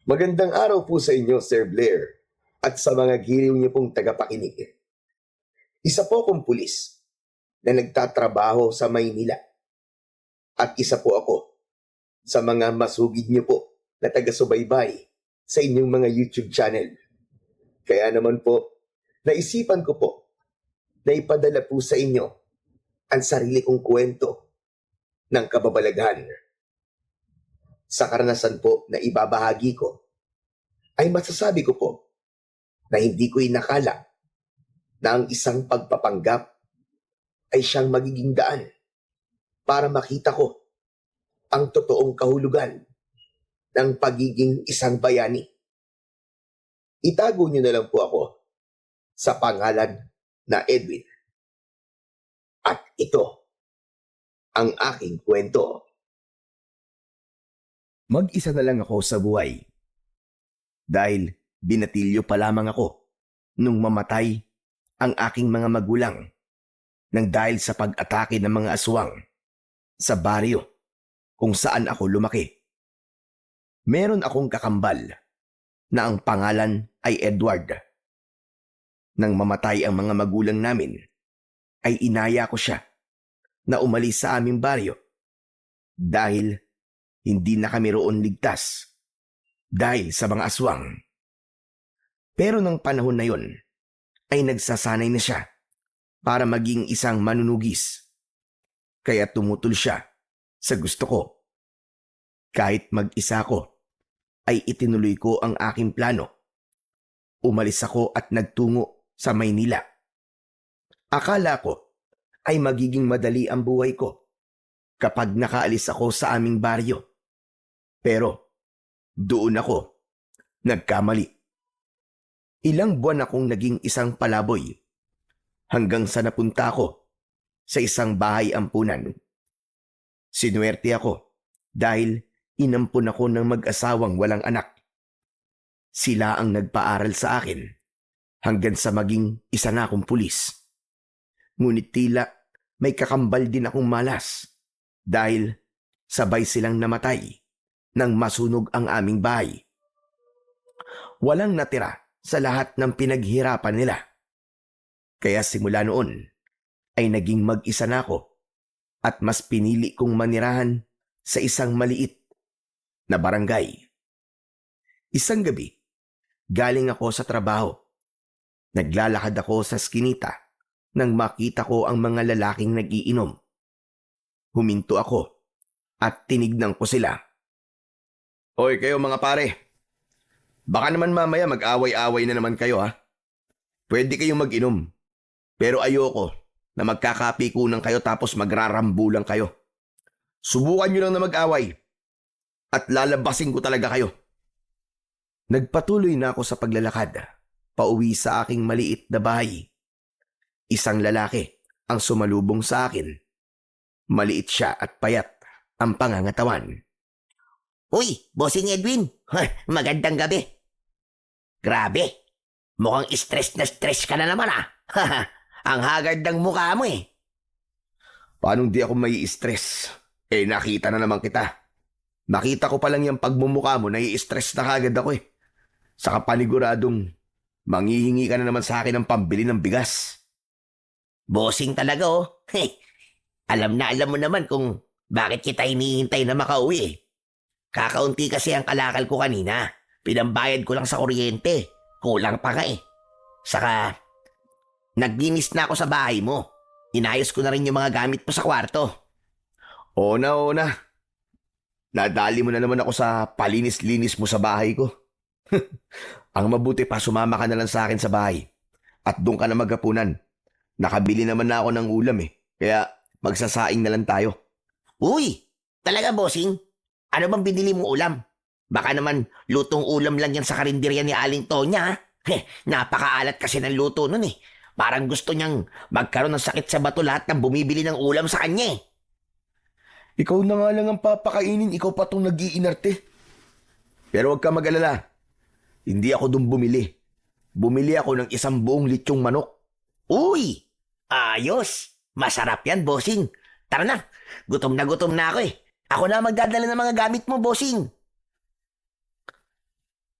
Magandang araw po sa inyo, Sir Blair, at sa mga giliw niyo pong tagapakinig. Isa po akong pulis na nagtatrabaho sa Maynila at isa po ako sa mga masugid niyo po na taga-subaybay sa inyong mga YouTube channel. Kaya naman po, naisipan ko po na ipadala po sa inyo ang sarili kong kwento ng kababalaghan. Sa karanasan po na ibabahagi ko, ay masasabi ko po na hindi ko inakala na ang isang pagpapanggap ay siyang magiging daan para makita ko ang totoong kahulugan ng pagiging isang bayani. Itago niyo na lang po ako sa pangalan na Edwin. At ito ang aking kwento. Mag-isa na lang ako sa buhay dahil binatilyo pa lamang ako nung mamatay ang aking mga magulang nang dahil sa pag-atake ng mga aswang sa baryo kung saan ako lumaki. Meron akong kakambal na ang pangalan ay Edward. Nang mamatay ang mga magulang namin, ay inaya ko siya na umalis sa aming baryo dahil hindi na kami roon ligtas dahil sa mga aswang. Pero nang panahon na yon, ay nagsasanay na siya para maging isang manunugis. Kaya tumutol siya sa gusto ko. Kahit mag-isa ko, ay itinuloy ko ang aking plano. Umalis ako at nagtungo sa Maynila. Akala ko ay magiging madali ang buhay ko kapag nakaalis ako sa aming baryo. Pero doon ako nagkamali. Ilang buwan akong naging isang palaboy hanggang sa napunta ako sa isang bahay ampunan. Sinuwerte ako dahil inampun ako ng mag-asawang walang anak. Sila ang nagpaaral sa akin hanggang sa maging isa na akong pulis. Ngunit tila may kakambal din akong malas dahil sabay silang namatay nang masunog ang aming bahay. Walang natira sa lahat ng pinaghirapan nila. Kaya simula noon ay naging mag-isa na ako at mas pinili kong manirahan sa isang maliit na barangay. Isang gabi, galing ako sa trabaho. Naglalakad ako sa skinita nang makita ko ang mga lalaking nag-iinom. Huminto ako at tinignan ko sila. Hoy kayo mga pare, baka naman mamaya mag-away-away na naman kayo ha. Pwede kayong mag-inom, pero ayoko na magkakapikunan kayo tapos magrarambulan kayo. Subukan nyo lang na mag-away at lalabasin ko talaga kayo. Nagpatuloy na ako sa paglalakad, pauwi sa aking maliit na bahay. Isang lalaki ang sumalubong sa akin. Maliit siya at payat ang pangangatawan. Uy, Bossing Edwin, magandang gabi. Grabe, mukhang stress na stress ka na naman ah. Ang haggard ng mukha mo eh. Paano di ako may stress? Nakita na naman kita. Nakita ko pa lang yung pagmumukha mo, nai-stress na kagad ako eh. Saka paniguradong manghihingi ka na naman sa akin ng pambili ng bigas. Bossing talaga oh. Alam na alam mo naman kung bakit kita hinihintay na makauwi eh. Kakaunti kasi ang kalakal ko kanina. Pinambayad ko lang sa kuryente. Kulang pa nga eh. Saka, naglinis na ako sa bahay mo. Inayos ko na rin yung mga gamit mo sa kwarto. Oo na. Nadali mo na naman ako sa palinis-linis mo sa bahay ko. Ang mabuti pa, sumama ka na lang sa akin sa bahay. At doon ka na maghapunan. Nakabili naman na ako ng ulam eh. Kaya magsasaing na lang tayo. Uy, talaga bossing? Ano bang binili mong ulam? Baka naman lutong ulam lang yan sa karinderya ni Aling Tonya ha? Napakaalat kasi ng luto nun eh. Parang gusto niyang magkaroon ng sakit sa bato lahat ng bumibili ng ulam sa kanya eh. Ikaw na nga lang ang papakainin, ikaw pa itong nag-iinarte. Pero huwag ka mag-alala. Hindi ako dun bumili. Bumili ako ng isang buong litsyong manok. Uy, ayos. Masarap yan, bossing. Tara na, gutom na ako eh. Ako na magdadala ng mga gamit mo, bossing.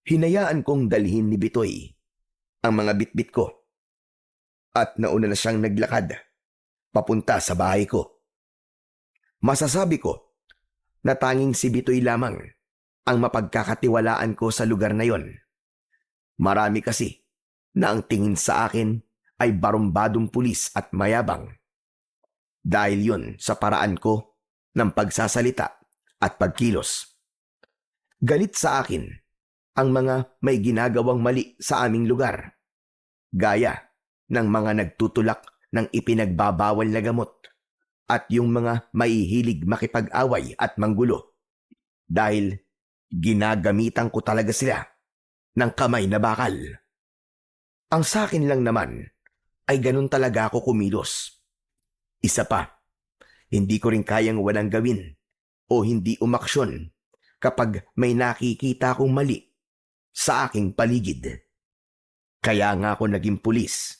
Hinayaan kong dalhin ni Bitoy ang mga bitbit ko at nauna na siyang naglakad papunta sa bahay ko. Masasabi ko na tanging si Bitoy lamang ang mapagkakatiwalaan ko sa lugar na yon. Marami kasi na ang tingin sa akin ay barumbadong pulis at mayabang. Dahil yun sa paraan ko ng pagsasalita at pagkilos. Galit sa akin ang mga may ginagawang mali sa aming lugar, gaya ng mga nagtutulak ng ipinagbabawal na gamot at yung mga maihilig makipag-away at manggulo dahil ginagamitan ko talaga sila ng kamay na bakal. Ang sa akin lang naman ay ganun talaga ako kumilos. Isa pa, hindi ko rin kayang walang gawin o hindi umaksyon kapag may nakikita akong mali sa aking paligid. Kaya nga ako naging pulis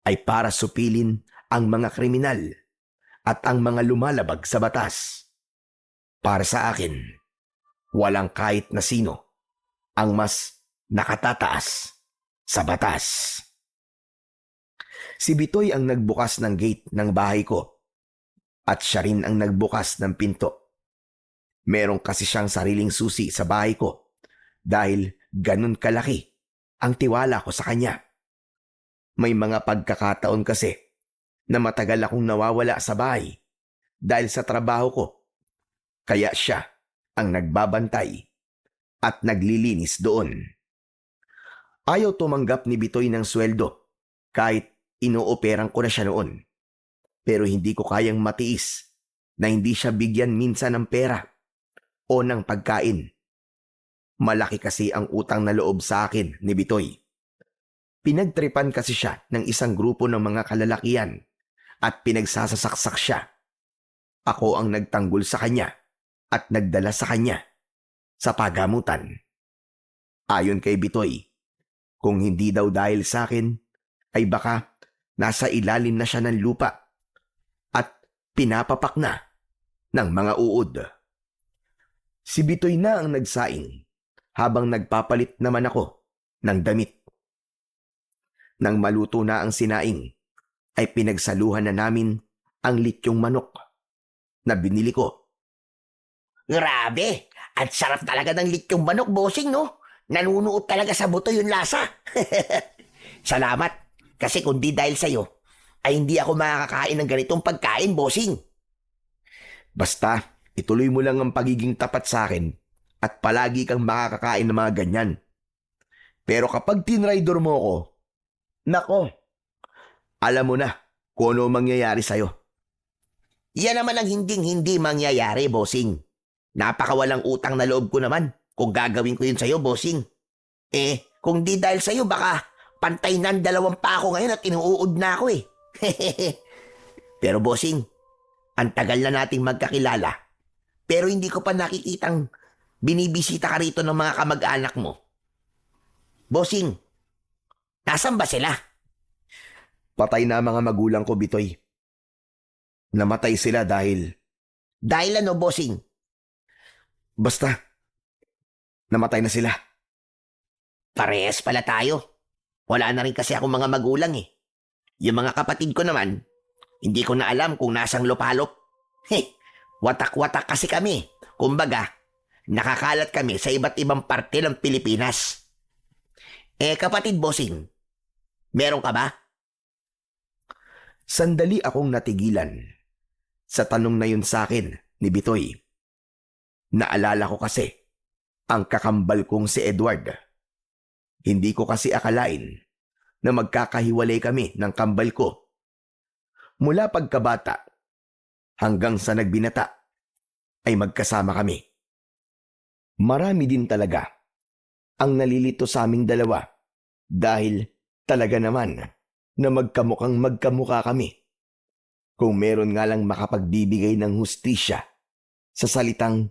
ay para supilin ang mga kriminal at ang mga lumalabag sa batas. Para sa akin, walang kahit na sino ang mas nakatataas sa batas. Si Bitoy ang nagbukas ng gate ng bahay ko at siya rin ang nagbukas ng pinto. Meron kasi siyang sariling susi sa bahay ko dahil ganun kalaki ang tiwala ko sa kanya. May mga pagkakataon kasi na matagal akong nawawala sa bahay dahil sa trabaho ko. Kaya siya ang nagbabantay at naglilinis doon. Ayaw tumanggap ni Bitoy ng sweldo kahit inooperan ko na siya noon. Pero hindi ko kayang matiis na hindi siya bigyan minsan ng pera o ng pagkain. Malaki kasi ang utang na loob sa akin ni Bitoy. Pinagtripan kasi siya ng isang grupo ng mga kalalakian at pinagsasasaksak siya. Ako ang nagtanggol sa kanya at nagdala sa kanya sa pagamutan. Ayon kay Bitoy, kung hindi daw dahil sa akin, ay baka nasa ilalim na siya ng lupa at pinapapak na ng mga uod. Si Bitoy na ang nagsaing habang nagpapalit naman ako ng damit. Nang maluto na ang sinaing, ay pinagsaluhan na namin ang lityong manok na binili ko. Grabe! At sarap talaga ng lityong manok, bossing, no? Nanunuot talaga sa buto yung lasa. Salamat. Kasi kung di dahil sa'yo, ay hindi ako makakakain ng ganitong pagkain, bossing. Basta, ituloy mo lang ang pagiging tapat sa akin at palagi kang makakakain ng mga ganyan. Pero kapag tinraidor mo ako, nako, alam mo na kung ano mangyayari sa'yo. Yan naman ang hindi mangyayari, bossing. Napakawalang utang na loob ko naman kung gagawin ko yun sa'yo, bossing. Kung di dahil sa'yo, baka pantay na 2 pa ako ngayon at inuud na ako eh. Pero bossing, ang tagal na nating magkakilala. Pero hindi ko pa nakikitang binibisita ka rito ng mga kamag-anak mo. Bossing, nasan ba sila? Patay na ang mga magulang ko, Bitoy. Namatay sila dahil... Dahil ano, bossing? Basta, namatay na sila. Parehas pala tayo. Wala na rin kasi akong mga magulang eh. Yung mga kapatid ko naman, hindi ko na alam kung nasang lupalop. Watak-watak kasi kami. Kumbaga, nakakalat kami sa iba't ibang parte ng Pilipinas. Kapatid bossing, meron ka ba? Sandali akong natigilan sa tanong na yun sa akin ni Bitoy. Naalala ko kasi ang kakambal kong si Edward. Hindi ko kasi akalain na magkakahiwalay kami ng kambal ko. Mula pagkabata hanggang sa nagbinata ay magkasama kami. Marami din talaga ang nalilito sa aming dalawa dahil talaga naman na magkamukhang magkamukha kami. Kung meron nga lang makapagbibigay ng hustisya sa salitang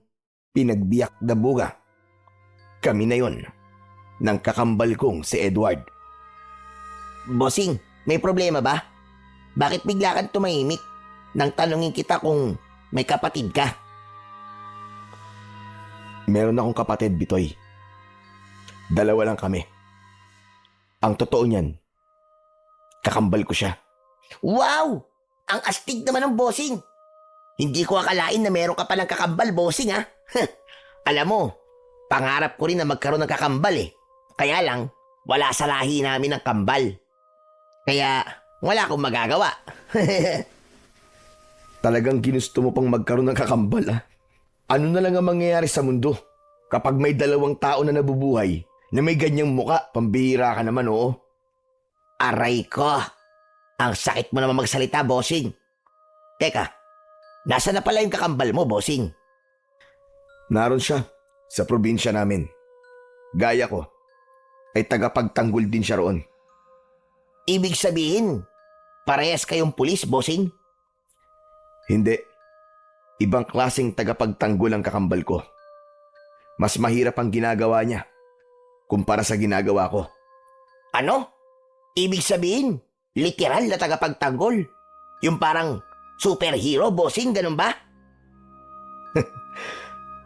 pinagbiyak na buga, kami na yon ng kakambal kong si Edward. Bossing, may problema ba? Bakit bigla kang tumahimik nang tanungin kita kung may kapatid ka? Meron akong kapatid, Bitoy. Dalawa lang kami. Ang totoo niyan, kakambal ko siya. Wow! Ang astig naman ng bossing. Hindi ko akalain na meron ka palang kakambal, bossing ha. Alam mo, pangarap ko rin na magkaroon ng kakambal eh. Kaya lang, wala sa lahi namin ng kambal. Kaya, wala akong magagawa. Talagang ginusto mo pang magkaroon ng kakambal, ah. Ano na lang ang mangyayari sa mundo kapag may dalawang tao na nabubuhay na may ganyang muka? Pambihira ka naman, oo. Aray ko! Ang sakit mo naman magsalita, bossing. Teka, nasa na pala yung kakambal mo, bossing? Naroon siya sa probinsya namin. Gaya ko, ay tagapagtanggol din siya roon. Ibig sabihin, parehas kayong pulis, bossing? Hindi. Ibang klaseng tagapagtanggol ang kakambal ko. Mas mahirap ang ginagawa niya kumpara sa ginagawa ko. Ano? Ibig sabihin, literal na tagapagtanggol? Yung parang superhero, bossing, ganun ba?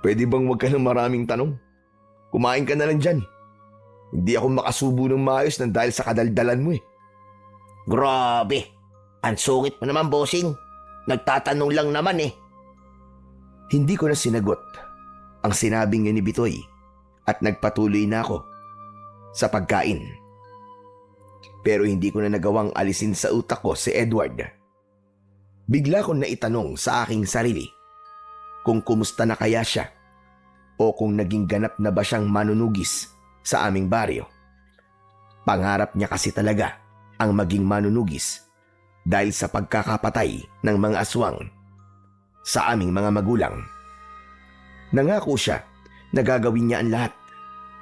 Pwede bang wag ka ng maraming tanong? Kumain ka na lang dyan. Hindi ako makasubo ng maayos nang dahil sa kadaldalan mo eh. Grabe. Ang sungit mo naman, bossing. Nagtatanong lang naman eh. Hindi ko na sinagot ang sinabing yun ni Bitoy at nagpatuloy na ako sa pagkain. Pero hindi ko na nagawang alisin sa utak ko si Edward. Bigla kong naitanong sa aking sarili kung kumusta na kaya siya o kung naging ganap na ba siyang manunugis sa aming baryo. Pangarap niya kasi talaga ang maging manunugis dahil sa pagkakapatay ng mga aswang sa aming mga magulang. Nangako siya na gagawin niya ang lahat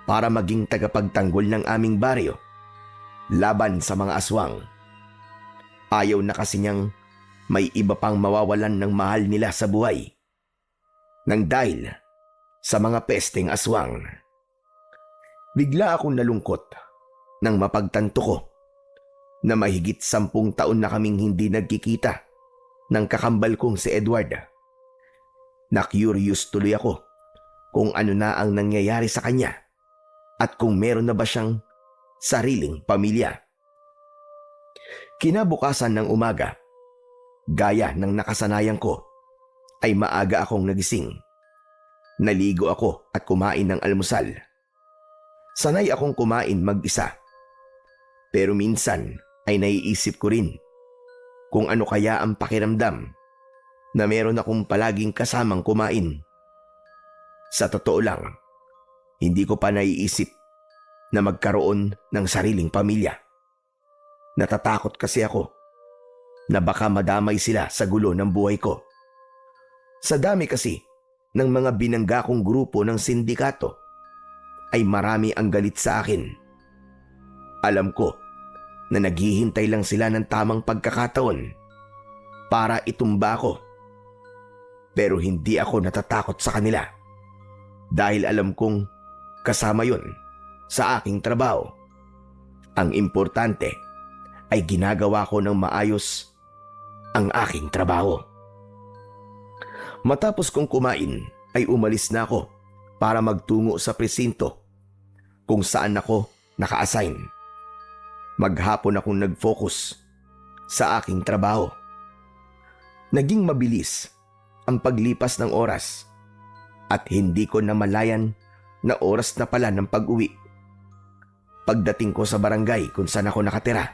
para maging tagapagtanggol ng aming baryo laban sa mga aswang. Ayaw na kasi niyang may iba pang mawawalan ng mahal nila sa buhay nang dahil sa mga pesteng aswang. Bigla akong nalungkot nang mapagtanto ko na mahigit 10 taon na kaming hindi nagkikita ng kakambal kong si Edward. Na-curious tuloy ako kung ano na ang nangyayari sa kanya at kung meron na ba siyang sariling pamilya. Kinabukasan ng umaga, gaya ng nakasanayan ko, ay maaga akong nagising. Naligo ako at kumain ng almusal. Sanay akong kumain mag-isa. Pero minsan ay naiisip ko rin kung ano kaya ang pakiramdam na meron akong palaging kasamang kumain. Sa totoo lang, hindi ko pa naiisip na magkaroon ng sariling pamilya. Natatakot kasi ako na baka madamay sila sa gulo ng buhay ko. Sa dami kasi ng mga binangga kong grupo ng sindikato, ay marami ang galit sa akin. Alam ko na naghihintay lang sila ng tamang pagkakataon para itumba ko. Pero hindi ako natatakot sa kanila dahil alam kong kasama yon sa aking trabaho. Ang importante ay ginagawa ko ng maayos ang aking trabaho. Matapos kong kumain ay umalis na ako para magtungo sa presinto kung saan ako naka-assign. Maghapon akong nag-focus sa aking trabaho. Naging mabilis ang paglipas ng oras at hindi ko namalayan na oras na pala ng pag-uwi. Pagdating ko sa barangay kung saan ako nakatira,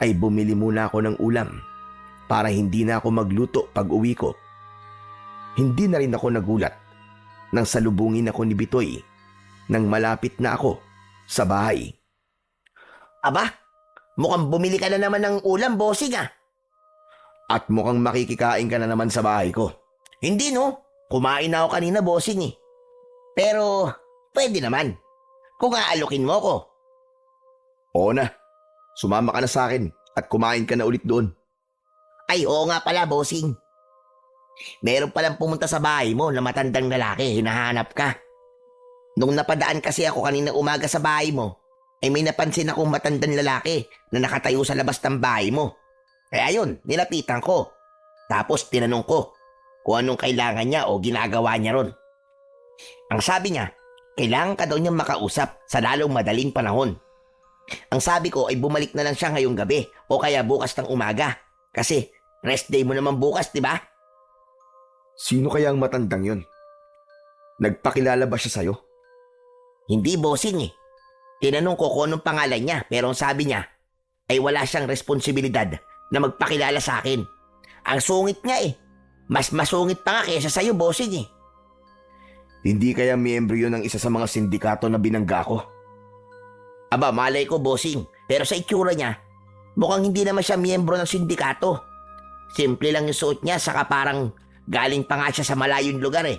ay bumili muna ako ng ulam para hindi na ako magluto pag-uwi ko. Hindi na rin ako nagulat nang salubungin ako ni Bitoy nang malapit na ako sa bahay. Aba, mukhang bumili ka na naman ng ulam, bossing ah. At mukhang makikikain ka na naman sa bahay ko. Hindi no, kumain na ako kanina, bossing eh. Pero, pwede naman. Kung aalukin mo ko. Oo na, sumama ka na sa akin at kumain ka na ulit doon. Ay, oo nga pala, bossing. Meron palang pumunta sa bahay mo na matandang lalaki, hinahanap ka. Nung napadaan kasi ako kanina umaga sa bahay mo, ay may napansin akong matandang lalaki na nakatayo sa labas ng bahay mo. Kaya yun, nilapitan ko. Tapos tinanong ko kung anong kailangan niya o ginagawa niya ron. Ang sabi niya, Kailangan ka daw niyang makausap sa lalong madaling panahon. Ang sabi ko ay bumalik na lang siya ngayong gabi o kaya bukas ng umaga. Kasi rest day mo naman bukas, di ba? Sino kaya ang matandang yon? Nagpakilala ba siya sa'yo? Hindi, bossing eh. Tinanong ko kung anong pangalan niya pero ang sabi niya ay wala siyang responsibilidad na magpakilala sa akin. Ang sungit nga eh. Mas masungit pa nga kaysa sa'yo, bossing eh. Hindi kaya miyembro yun ng isa sa mga sindikato na binangga ko? Aba, malay ko, bossing. Pero sa itsura niya, mukhang hindi naman siya miyembro ng sindikato. Simple lang yung suot niya, saka parang galing pa nga siya sa malayong lugar eh.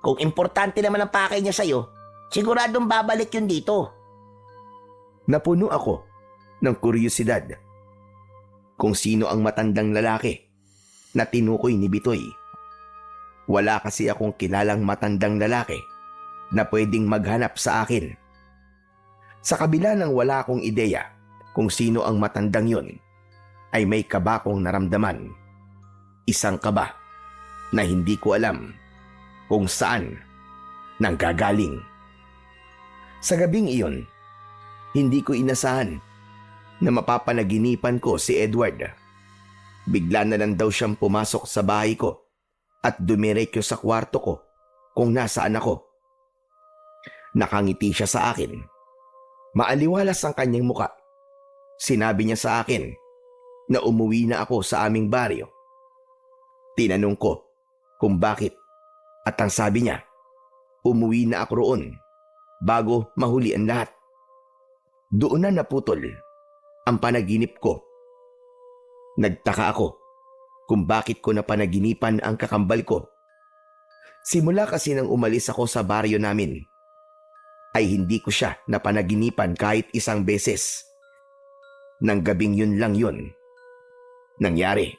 Kung importante naman ang pakay niya sa'yo, siguradong babalik yun dito. Napuno ako ng kuryosidad. Kung sino ang matandang lalaki na tinukoy ni Bitoy. Wala kasi akong kilalang matandang lalaki na pwedeng maghanap sa akin. Sa kabila ng wala akong ideya kung sino ang matandang yon, ay may kaba kong naramdaman. Isang kaba na hindi ko alam kung saan nanggagaling. Sa gabing iyon, hindi ko inasahan na mapapanaginipan ko si Edward. Bigla na lang daw siyang pumasok sa bahay ko at dumiretso sa kwarto ko kung nasaan ako. Nakangiti siya sa akin. Maaliwalas ang kanyang muka. Sinabi niya sa akin na umuwi na ako sa aming baryo. Tinanong ko kung bakit at ang sabi niya, umuwi na ako roon bago mahuli ang lahat. Doon na naputol ang panaginip ko. Nagtaka ako kung bakit ko napanaginipan ang kakambal ko. Simula kasi nang umalis ako sa baryo namin, ay hindi ko siya napanaginipan kahit isang beses. Nang gabing yun lang yun nangyari.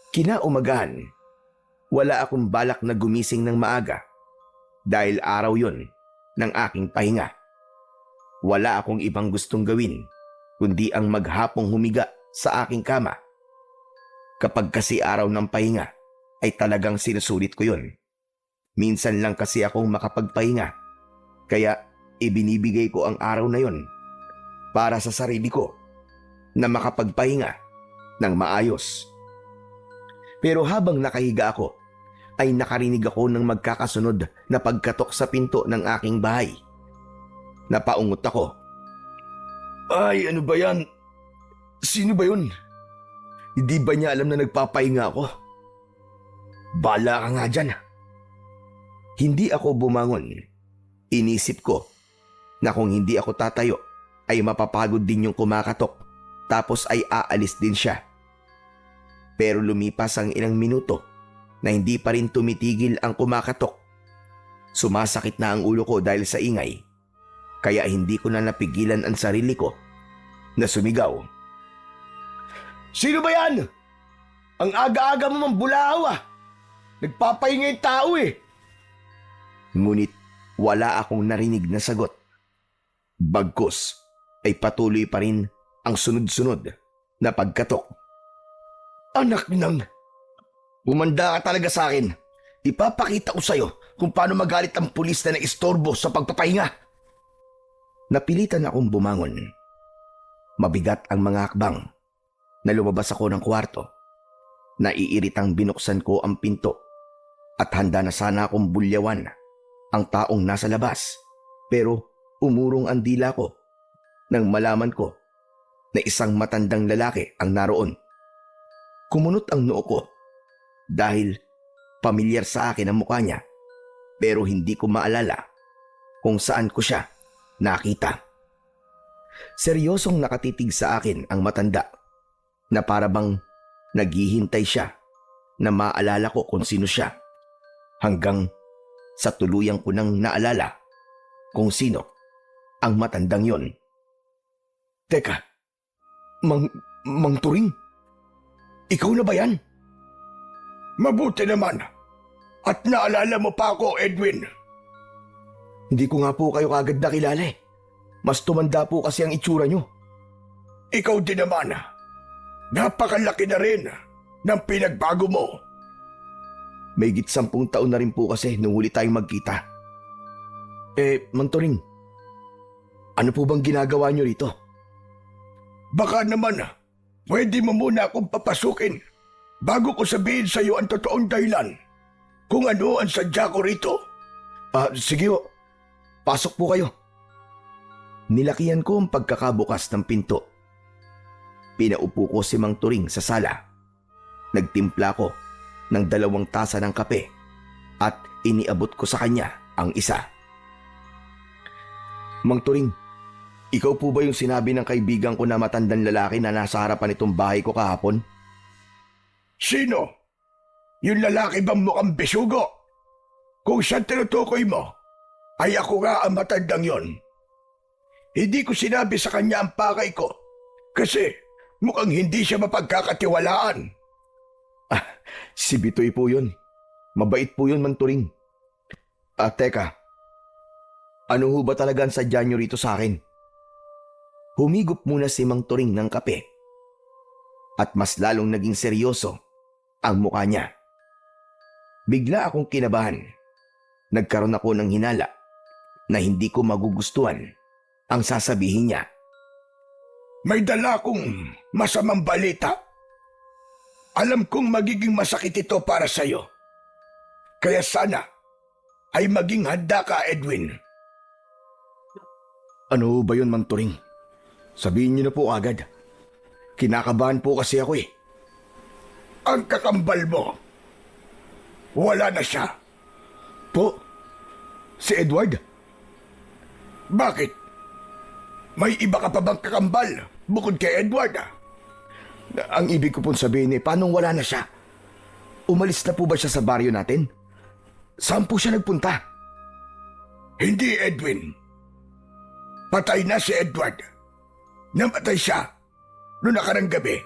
Kinaumagahan, wala akong balak na gumising ng maaga dahil araw yun ng aking pahinga. Wala akong ibang gustong gawin kundi ang maghapong humiga sa aking kama. Kapag kasi araw ng pahinga ay talagang sinusulit ko yun. Minsan lang kasi akong makapagpahinga. Kaya ibinibigay ko ang araw na yon para sa sarili ko na makapagpahinga ng maayos. Pero habang nakahiga ako, ay nakarinig ako ng magkakasunod na pagkatok sa pinto ng aking bahay. Napaungot ako. Ay, ano ba yan? Sino ba yun? Hindi ba niya alam na nagpapahinga ako? Bala ka nga dyan. Hindi ako bumangon. Inisip ko na kung hindi ako tatayo ay mapapagod din yung kumakatok tapos ay aalis din siya. Pero lumipas ang ilang minuto na hindi pa rin tumitigil ang kumakatok. Sumasakit na ang ulo ko dahil sa ingay, kaya hindi ko na napigilan ang sarili ko na sumigaw. Sino ba yan? Ang aga-aga mo mambulahaw ah! Nagpapahinga yung tao eh! Ngunit wala akong narinig na sagot. Bagkus ay patuloy pa rin ang sunod-sunod na pagkatok. Anak nang, umanda ka talaga sa akin. Ipapakita ko sa'yo kung paano magalit ang pulis na naistorbo sa pagpapahinga. Napilitan akong bumangon. Mabigat ang mga hakbang na lumabas ako ng kwarto. Naiiritang binuksan ko ang pinto at handa na sana akong bulyawan ang taong nasa labas, pero umurong ang dila ko nang malaman ko na isang matandang lalaki ang naroon. Kumunot ang noo ko dahil pamilyar sa akin ang mukha niya, pero hindi ko maalala kung saan ko siya nakita. Seryosong nakatitig sa akin ang matanda na para bang naghihintay siya na maalala ko kung sino siya, hanggang sa tuluyang ko nang naalala kung sino ang matandang yon. Teka, Mang Turing? Ikaw na ba yan? Mabuti naman. At naalala mo pa ako, Edwin. Hindi ko nga po kayo kagad nakilala eh. Mas tumanda po kasi ang itsura nyo. Ikaw din naman. Napakalaki na rin ng pinagbago mo. May 10 taon na rin po kasi nung huli tayong magkita. Mang Turing, ano po bang ginagawa niyo rito? Baka naman, pwede mo muna akong papasukin bago ko sabihin sa iyo ang totoong dahilan kung ano ang sadya ko rito. Sige ho. Pasok po kayo. Nilakihan ko ang pagkakabukas ng pinto. Pinaupo ko si Mang Turing sa sala. Nagtimpla ko ng 2 tasa ng kape at iniabot ko sa kanya ang isa. Mang Turing, ikaw po ba yung sinabi ng kaibigan ko na matandang lalaki na nasa harapan itong bahay ko kahapon? Sino? Yung lalaki bang mukhang bisugo? Kung siya tinutukoy mo, ay ako nga ang matandang yon. Hindi ko sinabi sa kanya ang pakay ko kasi mukhang hindi siya mapagkakatiwalaan. Si Bitoy po yun. Mabait po yun, Mang Turing. Teka. Ano ho ba talaga ang sadya nyo rito sa akin? Humigop muna si Mang Turing ng kape. At mas lalong naging seryoso ang mukha niya. Bigla akong kinabahan. Nagkaroon ako ng hinala na hindi ko magugustuhan ang sasabihin niya. May dala akong masamang balita. Alam kong magiging masakit ito para sa'yo. Kaya sana ay maging handa ka, Edwin. Ano ba yun, Mang Turing? Sabihin niyo na po agad. Kinakabahan po kasi ako eh. Ang kakambal mo, wala na siya. Po? Si Edward? Bakit? May iba ka pa bang kakambal bukod kay Edward? Ang ibig ko pong sabihin paanong wala na siya? Umalis na po ba siya sa baryo natin? Saan po siya nagpunta? Hindi, Edwin. Patay na si Edward. Namatay siya noong nakarang gabi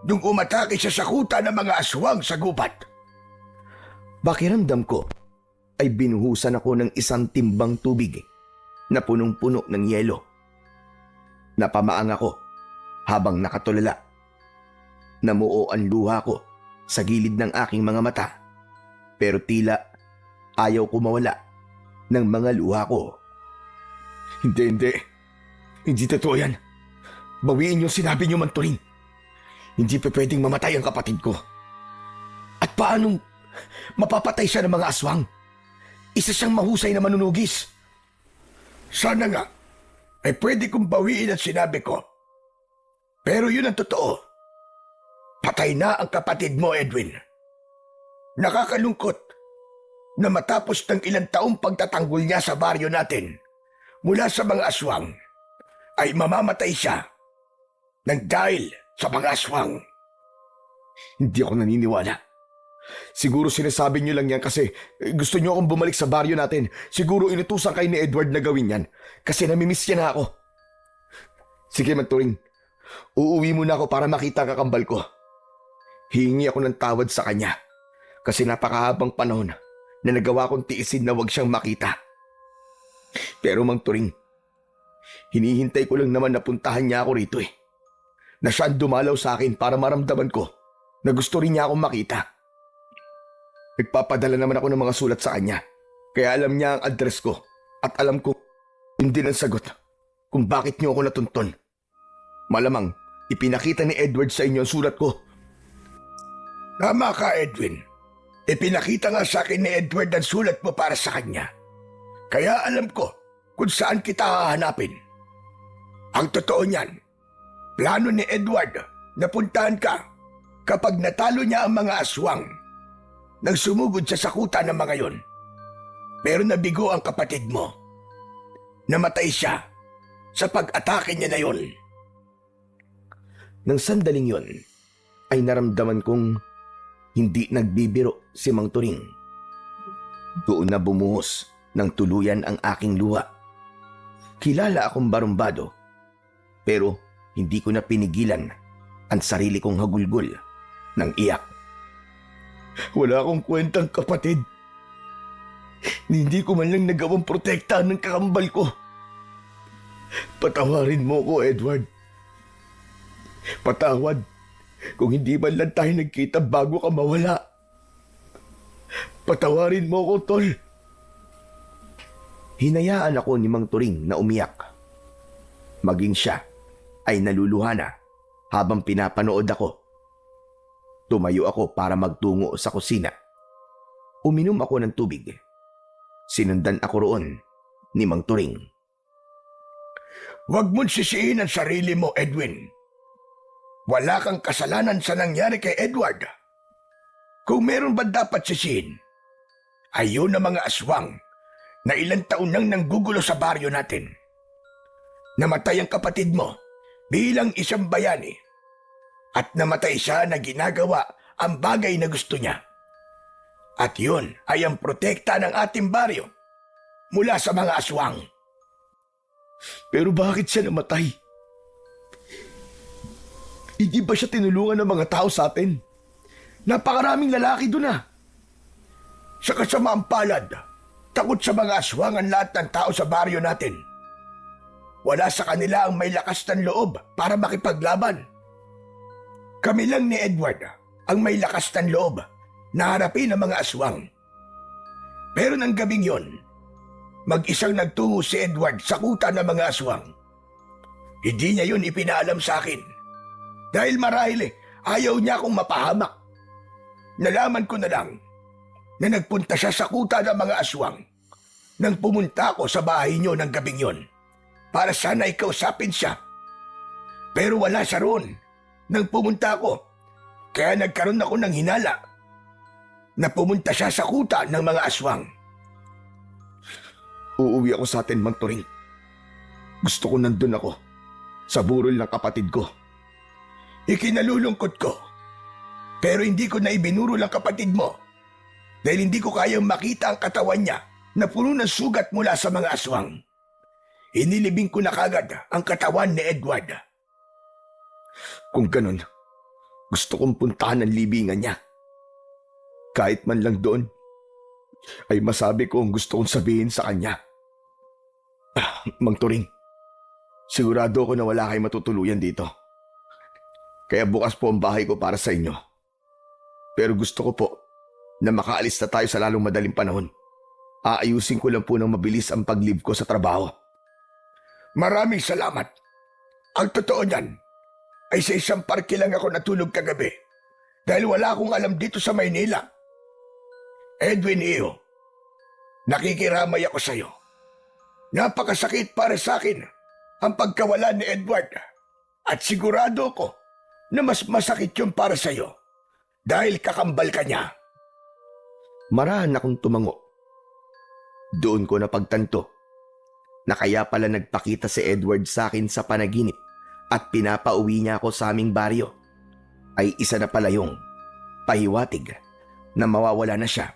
nung umatake siya sa kuta ng mga aswang sa gubat. Pakiramdam ko ay binuhusan ako ng 1 timbang tubig na punong-puno ng yelo. Napamaang ako habang nakatulala. Namuo ang luha ko sa gilid ng aking mga mata, pero tila ayaw ko mawala ng mga luha ko. Hindi totoo yan. Bawiin yung sinabi niyo, Mang Turing. Hindi pa pwedeng mamatay ang kapatid ko. At paanong mapapatay siya ng mga aswang? Isa siyang mahusay na manunugis. Sana nga ay pwede kong bawiin ang sinabi ko. Pero yun ang totoo. Patay na ang kapatid mo, Edwin. Nakakalungkot na matapos ng ilang taong pagtatanggol niya sa baryo natin mula sa mga aswang, ay mamamatay siya nang dahil sa mga aswang. Hindi ako naniniwala. Siguro sinasabi niyo lang yan kasi gusto niyo akong bumalik sa baryo natin. Siguro inutusan kayo ni Edward na gawin yan kasi namimiss niya na ako. Sige, Mang Turing. Uuwi muna ako para makita ang kakambal ko. Hihingi ako ng tawad sa kanya kasi napakahabang panahon na nagawa kong tiisin na wag siyang makita. Pero Mang Turing, hinihintay ko lang naman na puntahan niya ako rito eh. Na siya ang dumalaw sa akin para maramdaman ko na gusto rin niya akong makita. Nagpapadala naman ako ng mga sulat sa kanya kaya alam niya ang address ko at alam ko hindi ang sagot kung bakit niyo ako natunton. Malamang ipinakita ni Edward sa inyo ang sulat ko. Tama ka, Edwin. Ipinakita nga sa akin ni Edward ang sulat mo para sa kanya. Kaya alam ko kung saan kita hahanapin. Ang totoo niyan, plano ni Edward na puntahan ka kapag natalo niya ang mga aswang nang sumugod siya sa kuta ng mga yon. Pero nabigo ang kapatid mo. Namatay siya sa pag-atake niya na yon. Nang sandaling yon, ay naramdaman kong hindi nagbibiro si Mang Turing. Doon na bumuhos ng tuluyan ang aking luha. Kilala akong barumbado, pero hindi ko na pinigilan ang sarili kong hagulgol ng iyak. Wala akong kwentang kapatid. Hindi ko man lang nagawang protektahan ng kakambal ko. Patawarin mo ko, Edward. Patawad kung hindi man lang tayo nagkita bago ka mawala. Patawarin mo ko, Tol. Hinayaan ako ni Mang Turing na umiyak. Maging siya ay naluluha na habang pinapanood ako. Tumayo ako para magtungo sa kusina. Uminom ako ng tubig. Sinundan ako roon ni Mang Turing. Huwag mong sisihin ang sarili mo, Edwin. Wala kang kasalanan sa nangyari kay Edward. Kung meron ba dapat sisihin, ayun ang mga aswang na ilang taon nang nanggugulo sa baryo natin. Namatay ang kapatid mo bilang isang bayani at namatay siya na ginagawa ang bagay na gusto niya. At yun ay ang protekta ng ating baryo mula sa mga aswang. Pero bakit siya namatay? Hindi ba siya tinulungan ng mga tao sa atin? Napakaraming lalaki doon ah. Sa kasamaang palad, takot sa mga aswang ang lahat ng tao sa baryo natin. Wala sa kanila ang may lakas ng loob para makipaglaban. Kami lang ni Edward ang may lakas ng loob na harapin ang mga aswang. Pero ng gabing yon, mag-isang nagtungo si Edward sa kuta ng mga aswang. Hindi niya yun ipinaalam sa akin. Dahil marahil ayaw niya akong mapahamak. Nalaman ko na lang na nagpunta siya sa kuta ng mga aswang nang pumunta ako sa bahay niyo ng gabing yon para sana ikausapin siya. Pero wala siya roon nang pumunta ako, kaya nagkaroon ako ng hinala na pumunta siya sa kuta ng mga aswang. Uuwi ako sa atin, Mang Turing. Gusto ko nandun ako sa burol ng kapatid ko. Ikinalulungkot ko, pero hindi ko na ibinurol ang kapatid mo dahil hindi ko kayang makita ang katawan niya na puno ng sugat mula sa mga aswang. Inilibing ko na kagad ang katawan ni Edward. Kung ganun, gusto kong puntahan ang libingan niya. Kahit man lang doon, ay masabi ko ang gusto kong sabihin sa kanya. Mang Turing, sigurado ako na wala kayo matutuluyan dito. Kaya bukas po ang bahay ko para sa inyo. Pero gusto ko po na makaalis na tayo sa lalong madaling panahon. Aayusin ko lang po ng mabilis ang pag-leave ko sa trabaho. Maraming salamat. Ang totoo niyan ay sa isang parke lang ako natulog kagabi dahil wala akong alam dito sa Maynila. Edwin Iyo, nakikiramay ako sa iyo. Napakasakit para sa akin ang pagkawala ni Edward at sigurado ko na mas masakit yun para sa iyo dahil kakambal ka niya. Marahan akong tumango. Doon ko napagtanto na kaya pala nagpakita si Edward sa akin sa panaginip at pinapauwi niya ako sa aming baryo ay isa na pala yung pahiwatig na mawawala na siya.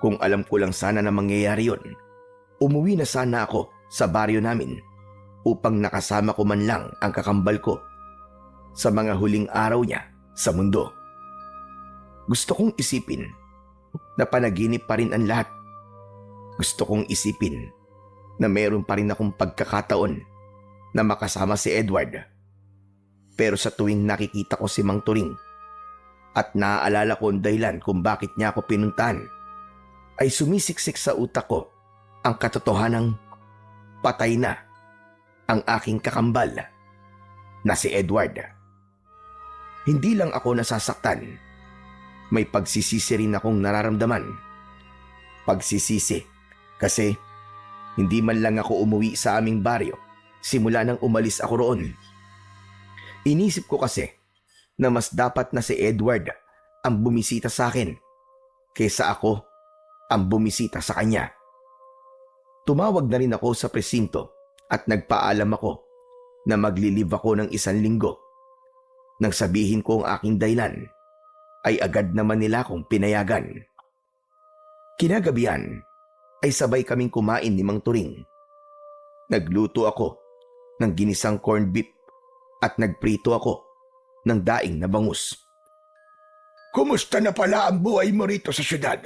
Kung alam ko lang sana na mangyayari yun, umuwi na sana ako sa baryo namin upang nakasama ko man lang ang kakambal ko sa mga huling araw niya sa mundo. Gusto kong isipin na panaginip pa rin ang lahat. Gusto kong isipin na meron pa rin akong pagkakataon na makasama si Edward. Pero sa tuwing nakikita ko si Mang Turing at naaalala ko ang dahilan kung bakit niya ako pinuntahan, ay sumisiksik sa utak ko ang katotohanang patay na ang aking kakambal na si Edward. Hindi lang ako nasasaktan, may pagsisisi rin akong nararamdaman. Pagsisisi kasi hindi man lang ako umuwi sa aming baryo simula nang umalis ako roon. Inisip ko kasi na mas dapat na si Edward ang bumisita sa akin kaysa ako ang bumisita sa kanya. Tumawag na rin ako sa presinto at nagpaalam ako na maglilive ako ng 1 linggo. Nang sabihin ko ang aking dahilan, ay agad naman nila akong pinayagan. Kinagabihan ay sabay kaming kumain ni Mang Turing. Nagluto ako ng ginisang corned beef at nagprito ako ng daing na bangus. Kumusta na pala ang buhay mo rito sa syudad?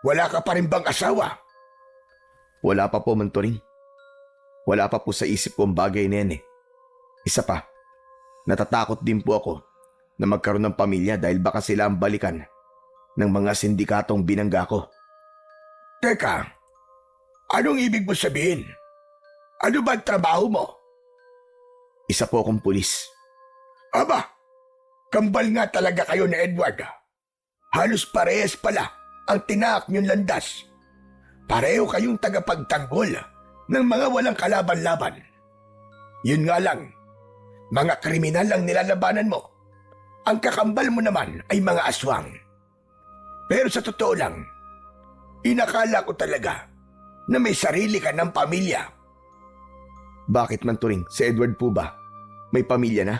Wala ka pa rin bang asawa? Wala pa po, Mang Turing. Wala pa po sa isip ko ang bagay na yan eh. Isa pa, natatakot din po ako na magkaroon ng pamilya dahil baka sila ang balikan ng mga sindikatong binangga ko. Teka, Anong ibig mo sabihin? Ano ba ang trabaho mo? Isa po akong pulis. Aba, kambal nga talaga kayo ni Edward. Halos parehas pala ang tinaak niyong landas. Pareho kayong tagapagtanggol ng mga walang kalaban-laban. Yun nga lang, mga kriminal ang nilalabanan mo. Ang kakambal mo naman ay mga aswang. Pero sa totoo lang, inakala ko talaga na may sarili ka ng pamilya. Bakit man Turing? Si Edward po ba? May pamilya na?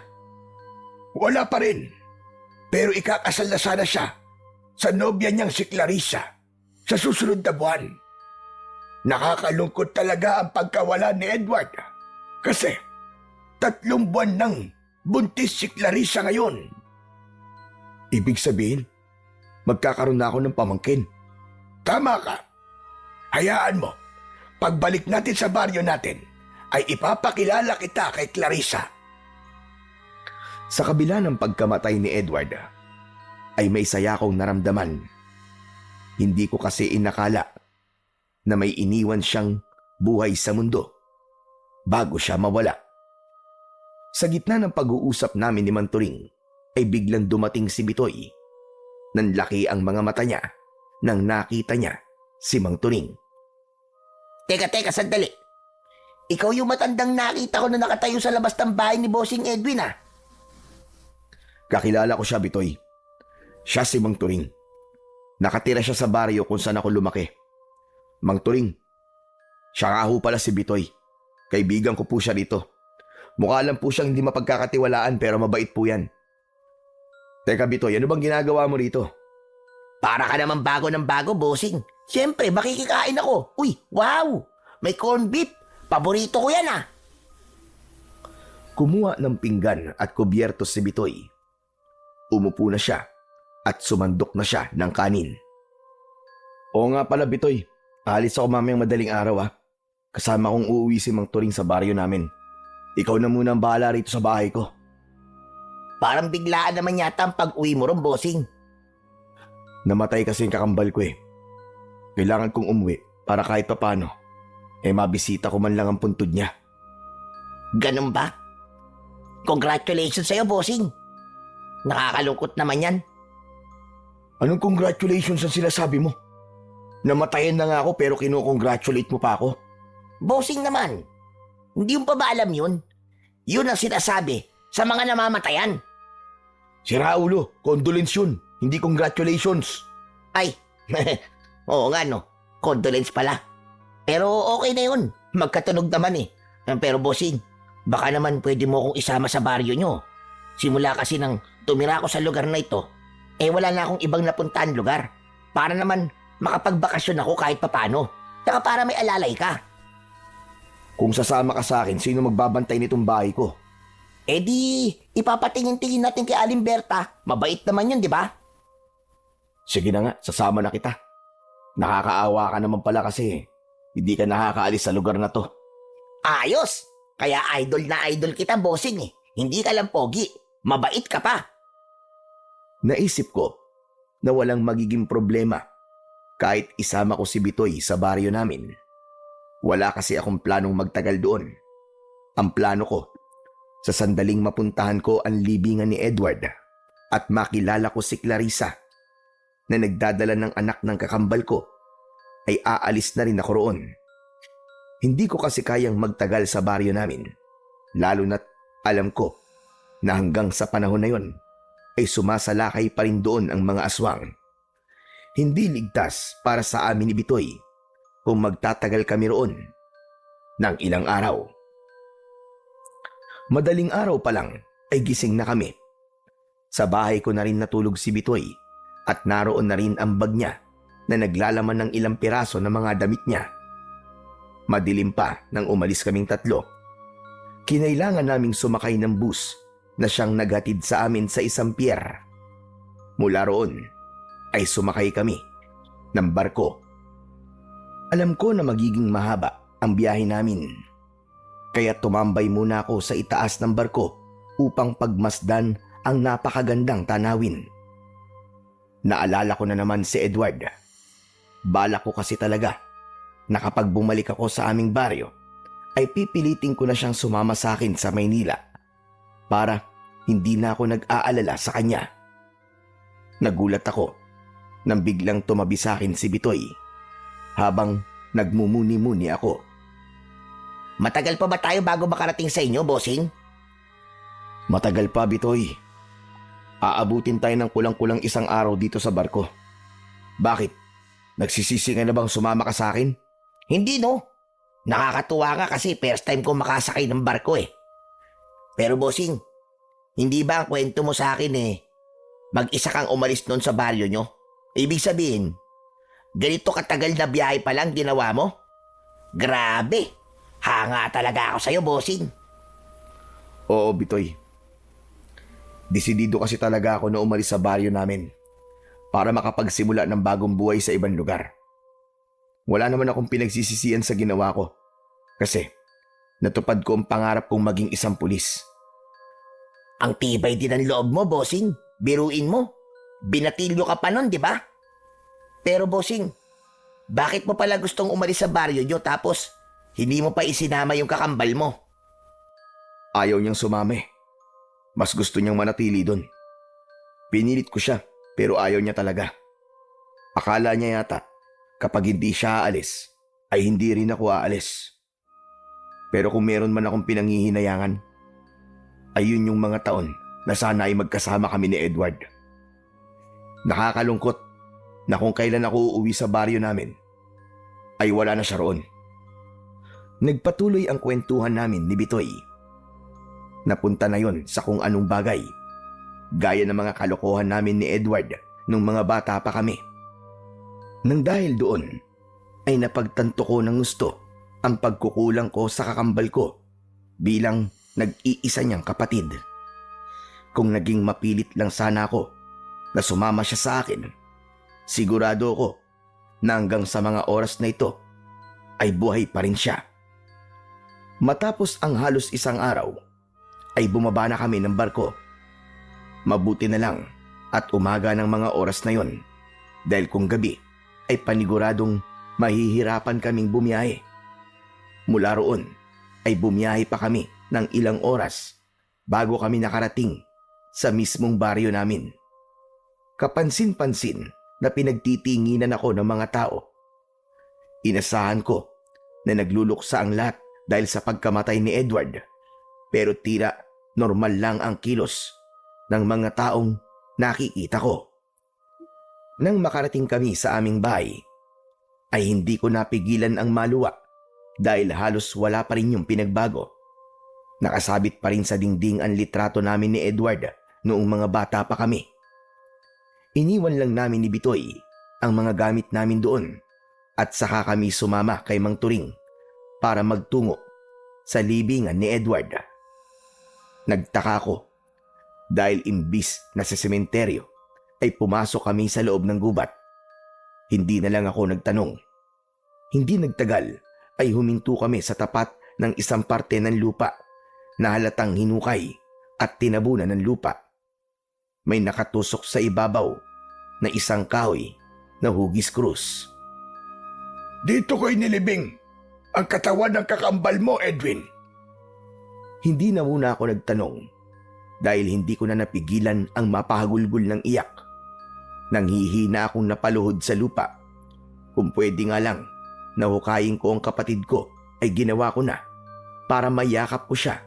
Wala pa rin. Pero ikakasal na sana siya sa nobya niyang si Clarissa sa susunod na buwan. Nakakalungkot talaga ang pagkawala ni Edward. Kasi 3 buwan nang buntis si Clarissa ngayon. Ibig sabihin, magkakaroon na ako ng pamangkin. Tama ka. Hayaan mo, pagbalik natin sa baryo natin, ay ipapakilala kita kay Clarissa. Sa kabila ng pagkamatay ni Edward, ay may saya akong naramdaman. Hindi ko kasi inakala na may iniwan siyang buhay sa mundo bago siya mawala. Sa gitna ng pag-uusap namin ni Manturing, ay biglang dumating si Bitoy. Nanlaki ang mga mata niya nang nakita niya si Mang Turing. Teka, sandali. Ikaw yung matandang nakita ko na nakatayo sa labas ng bahay ni Bossing Edwin, ah. Kakilala ko siya, Bitoy. Siya si Mang Turing. Nakatira siya sa baryo kung saan ako lumaki. Mang Turing, siya nga ho pala si Bitoy. Kaibigan ko po siya rito. Mukha lang po siyang hindi mapagkakatiwalaan pero mabait po yan. Teka Bitoy, ano bang ginagawa mo rito? Para ka naman bago ng bago, Bossing. Siyempre, makikikain ako. Uy, wow! May corned beef. Paborito ko yan, ah. Kumuha ng pinggan at kubyertos si Bitoy. Umupo na siya at sumandok na siya ng kanin. Oo nga pala Bitoy, alis ako mamayang madaling araw Kasama kong uuwi si Mang Turing sa baryo namin. Ikaw na muna ang bahala rito sa bahay ko. Parang biglaan naman yata ang pag-uwi mo ron, Bossing. Namatay kasi yung kakambal ko Kailangan kong umuwi para kahit papano, mabisita ko man lang ang puntod niya. Ganun ba? Congratulations sa'yo, Bossing. Nakakalungkot naman yan. Anong congratulations ang sinasabi mo? Namatayan na nga ako pero kinukongratulate mo pa ako. Bossing naman. Hindi mo pa ba alam yun? Yun ang sinasabi sa mga namamatayan. Si Raulo, condolence yun, hindi congratulations. Ay, oo nga no. Condolence pala. Pero okay na yun. Magkatunog naman Pero Bossing, baka naman pwede mo akong isama sa baryo nyo. Simula kasi nang tumira ako sa lugar na ito, wala na akong ibang napuntahan lugar. Para naman makapagbakasyon ako kahit papano. Saka para may alalay ka. Kung sasama ka sa akin, sino magbabantay nitong bahay ko? Di, ipapatingin-tingin natin kay Alimberta. Mabait naman yun, di ba? Sige na nga, sasama na kita. Nakakaawa ka naman pala kasi hindi ka nakakaalis sa lugar na to. Ayos! Kaya idol na idol kita, Bossing Hindi ka lang pogi. Mabait ka pa. Naisip ko na walang magiging problema kahit isama ko si Bitoy sa baryo namin. Wala kasi akong planong magtagal doon. Ang plano ko, sa sandaling mapuntahan ko ang libingan ni Edward at makilala ko si Clarissa na nagdadala ng anak ng kakambal ko, ay aalis na rin ako roon. Hindi ko kasi kayang magtagal sa baryo namin, lalo na't alam ko na hanggang sa panahon na yon ay sumasalakay pa rin doon ang mga aswang. Hindi ligtas para sa amin ni Bitoy kung magtatagal kami roon ng ilang araw. Madaling araw pa lang ay gising na kami. Sa bahay ko na rin natulog si Bitoy at naroon na rin ang bag niya na naglalaman ng ilang piraso ng mga damit niya. Madilim pa nang umalis kaming tatlo. Kinailangan naming sumakay ng bus na siyang naghatid sa amin sa isang pier. Mula roon ay sumakay kami ng barko. Alam ko na magiging mahaba ang biyahe namin. Kaya tumambay muna ako sa itaas ng barko upang pagmasdan ang napakagandang tanawin. Naalala ko na naman si Edward. Balak ko kasi talaga na kapag bumalik ako sa aming baryo, ay pipilitin ko na siyang sumama sa akin sa Maynila para hindi na ako nag-aalala sa kanya. Nagulat ako nang biglang tumabi sa akin si Bitoy habang nagmumuni-muni ako. Matagal pa ba tayo bago makarating sa inyo, bossing? Matagal pa, Bitoy. Aabutin tayo ng kulang-kulang 1 araw dito sa barko. Bakit? Nagsisisi ka na bang sumama ka sa akin? Hindi no. Nakakatuwa ka kasi first time ko makasakay ng barko eh. Pero bossing, hindi ba ang kwento mo sa akin mag-isa kang umalis noon sa baryo nyo? Ibig sabihin, ganito katagal na biyahe pa lang ginawa mo? Grabe! Hanga talaga ako sa'yo, bossing. Oo, Bitoy. Desidido kasi talaga ako na umalis sa baryo namin para makapagsimula ng bagong buhay sa ibang lugar. Wala naman akong pinagsisisihan sa ginawa ko kasi natupad ko ang pangarap kong maging isang pulis. Ang tibay din ng loob mo, bossing. Biruin mo. Binatilyo ka pa nun, di ba? Pero bossing, bakit mo pala gustong umalis sa baryo nyo tapos hindi mo pa isinama yung kakambal mo? Ayaw niyang sumama eh. Mas gusto niyang manatili doon. Pinilit ko siya pero ayaw niya talaga. Akala niya yata kapag hindi siya aalis ay hindi rin ako aalis. Pero kung meron man akong pinanghihinayangan, ay yun yung mga taon na sana ay magkasama kami ni Edward. Nakakalungkot na kung kailan ako uuwi sa baryo namin, ay wala na siya roon. Nagpatuloy ang kwentuhan namin ni Bitoy. Napunta na yon sa kung anong bagay, gaya ng mga kalokohan namin ni Edward nung mga bata pa kami. Nang dahil doon, ay napagtanto ko ng gusto ang pagkukulang ko sa kakambal ko bilang nag-iisa niyang kapatid. Kung naging mapilit lang sana ako na sumama siya sa akin, sigurado ko na hanggang sa mga oras na ito ay buhay pa rin siya. Matapos ang halos 1 araw, ay bumaba na kami ng barko. Mabuti na lang at umaga ng mga oras na yon dahil kung gabi ay paniguradong mahihirapan kaming bumiyahe. Mula roon ay bumiyahe pa kami ng ilang oras bago kami nakarating sa mismong baryo namin. Kapansin-pansin na pinagtitinginan ako ng mga tao. Inasahan ko na nagluluksa ang lahat dahil sa pagkamatay ni Edward, pero tila normal lang ang kilos ng mga taong nakikita ko. Nang makarating kami sa aming bahay, ay hindi ko napigilan ang maluwa dahil halos wala pa rin yung pinagbago. Nakasabit pa rin sa dingding ang litrato namin ni Edward noong mga bata pa kami. Iniwan lang namin ni Bitoy ang mga gamit namin doon at saka kami sumama kay Mang Turing para magtungo sa libingan ni Edward. Nagtaka ko dahil imbis na sa sementeryo ay pumasok kami sa loob ng gubat. Hindi na lang ako nagtanong. Hindi nagtagal ay huminto kami sa tapat ng isang parte ng lupa na halatang hinukay at tinabunan ng lupa. May nakatusok sa ibabaw na isang kahoy na hugis krus. Dito ko'y nilibing ang katawan ng kakambal mo, Edwin. Hindi na muna ako nagtanong dahil hindi ko na napigilan ang mapahagulgul ng iyak. Nanghihina akong napaluhod sa lupa. Kung pwede nga lang, nahukayin ko ang kapatid ko ay ginawa ko na para mayakap ko siya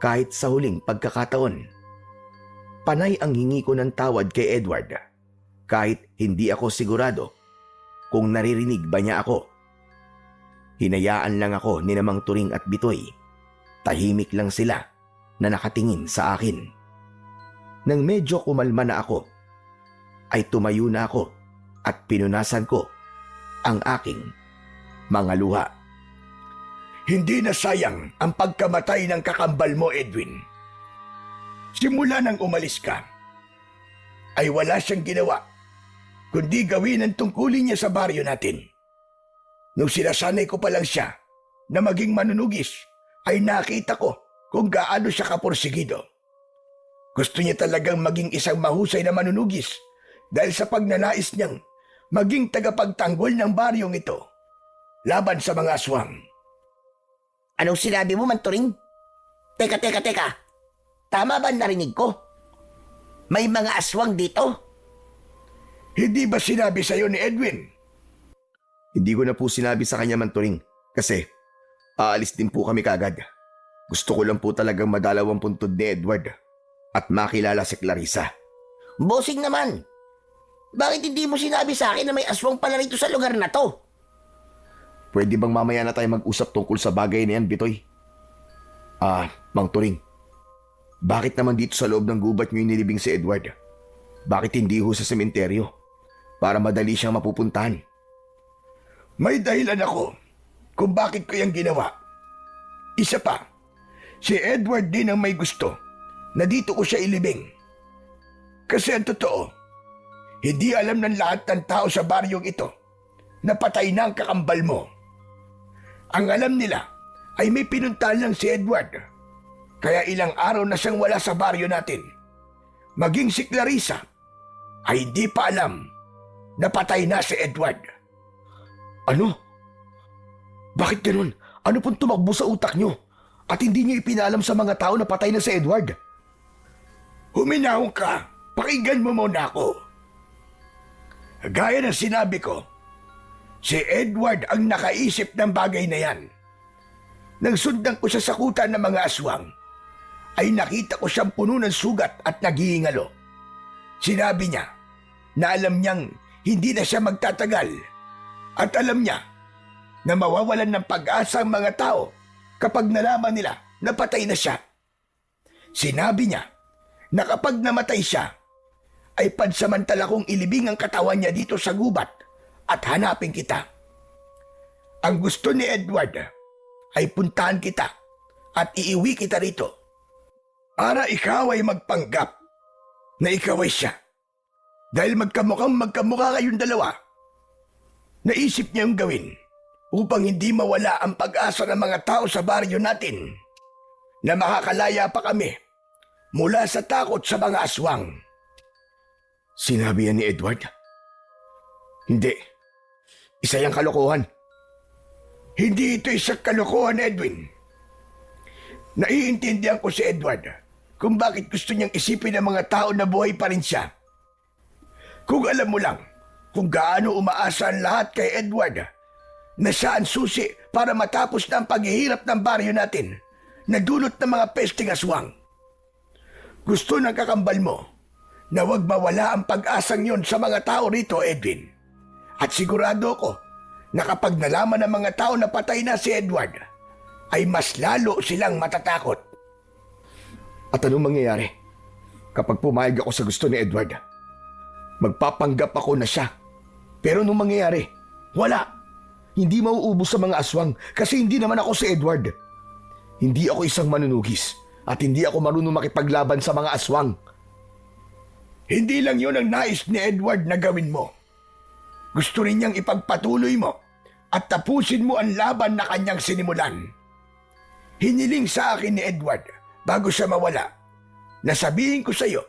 kahit sa huling pagkakataon. Panay ang hingi ko ng tawad kay Edward kahit hindi ako sigurado kung naririnig ba niya ako. Hinayaan lang ako ni Mang Turing at Bitoy. Tahimik lang sila na nakatingin sa akin. Nang medyo kumalma na ako, ay tumayo na ako at pinunasan ko ang aking mga luha. Hindi na sayang ang pagkamatay ng kakambal mo, Edwin. Simula nang umalis ka, ay wala siyang ginawa kundi gawin ang tungkulin niya sa baryo natin. Nung sinasanay ko pa lang siya na maging manunugis, ay nakita ko kung gaano siya kapursigido. Gusto niya talagang maging isang mahusay na manunugis dahil sa pagnanais niyang maging tagapagtanggol ng baryong ito. laban sa mga aswang. Anong sinabi mo, Manturing? Teka. Tama ba narinig ko? May mga aswang dito? Hindi ba sinabi sa'yo ni Edwin? Hindi ko na po sinabi sa kanya, Manturing, kasi aalis din po kami kagad. Gusto ko lang po talagang madalaw ang puntod ni Edward at makilala si Clarissa. Bossing naman! Bakit hindi mo sinabi sa akin na may aswang pala rito sa lugar na to? Pwede bang mamaya na tayo mag-usap tungkol sa bagay na yan, Bitoy? Mang Turing, bakit naman dito sa loob ng gubat niyo inilibing si Edward? Bakit hindi ho sa sementeryo? Para madali siyang mapupuntahan. May dahilan ako kung bakit ko yung ginawa. Isa pa, si Edward din ang may gusto na dito ko siya ilibing. Kasi ang totoo, hindi alam ng lahat ng tao sa baryong ito na patay na ang kakambal mo. Ang alam nila ay may pinuntahan lang si Edward. Kaya ilang araw na siyang wala sa baryo natin. Maging si Clarissa ay hindi pa alam na patay na si Edward. Ano? Bakit ganun? Ano pong tumakbo sa utak niyo? At hindi niyo ipinalam sa mga tao na patay na si Edward? Huminahon ka. Pakinggan mo muna ako. Gaya ng sinabi ko, si Edward ang nakaisip ng bagay na yan. Nang sundan ko sa sakutan ng mga aswang, ay nakita ko siyang puno ng sugat at naghihingalo. Sinabi niya na alam niyang hindi na siya magtatagal at alam niya na mawawalan ng pag-asa ang mga tao kapag nalaman nila na patay na siya. Sinabi niya na kapag namatay siya, ay pansamantala kong ilibing ang katawan niya dito sa gubat at hanapin kita. Ang gusto ni Edward ay puntahan kita at iiwi kita rito para ikaw ay magpanggap na ikaw ay siya. Dahil magkamukha kayong dalawa, naisip niya yung gawin upang hindi mawala ang pag-asa ng mga tao sa baryo natin na makakalaya pa kami mula sa takot sa mga aswang. Sinabi yan ni Edward? Hindi. Isa yung kalokohan. Hindi ito isang kalokohan, Edwin. Naiintindihan ko si Edward kung bakit gusto niyang isipin ng mga tao na buhay pa rin siya. Kung alam mo lang kung gaano umaasa ang lahat kay Edward na siya ang susi para matapos na ang paghihirap ng baryo natin na dulot ng mga pesting aswang. Gusto ng kakambal mo na huwag mawala ang pag-asang yon sa mga tao rito, Edwin. At sigurado ko na kapag nalaman ng mga tao na patay na si Edward, ay mas lalo silang matatakot. At anong mangyayari kapag pumayag ako sa gusto ni Edward? Magpapanggap ako na siya. Pero anong mangyayari? Wala. Hindi mauubos sa mga aswang kasi hindi naman ako si Edward. Hindi ako isang manunugis at hindi ako marunong makipaglaban sa mga aswang. Hindi lang yun ang nais ni Edward na gawin mo. Gusto rin niyang ipagpatuloy mo at tapusin mo ang laban na kanyang sinimulan. Hiniling sa akin ni Edward bago siya mawala na sabihin ko sa iyo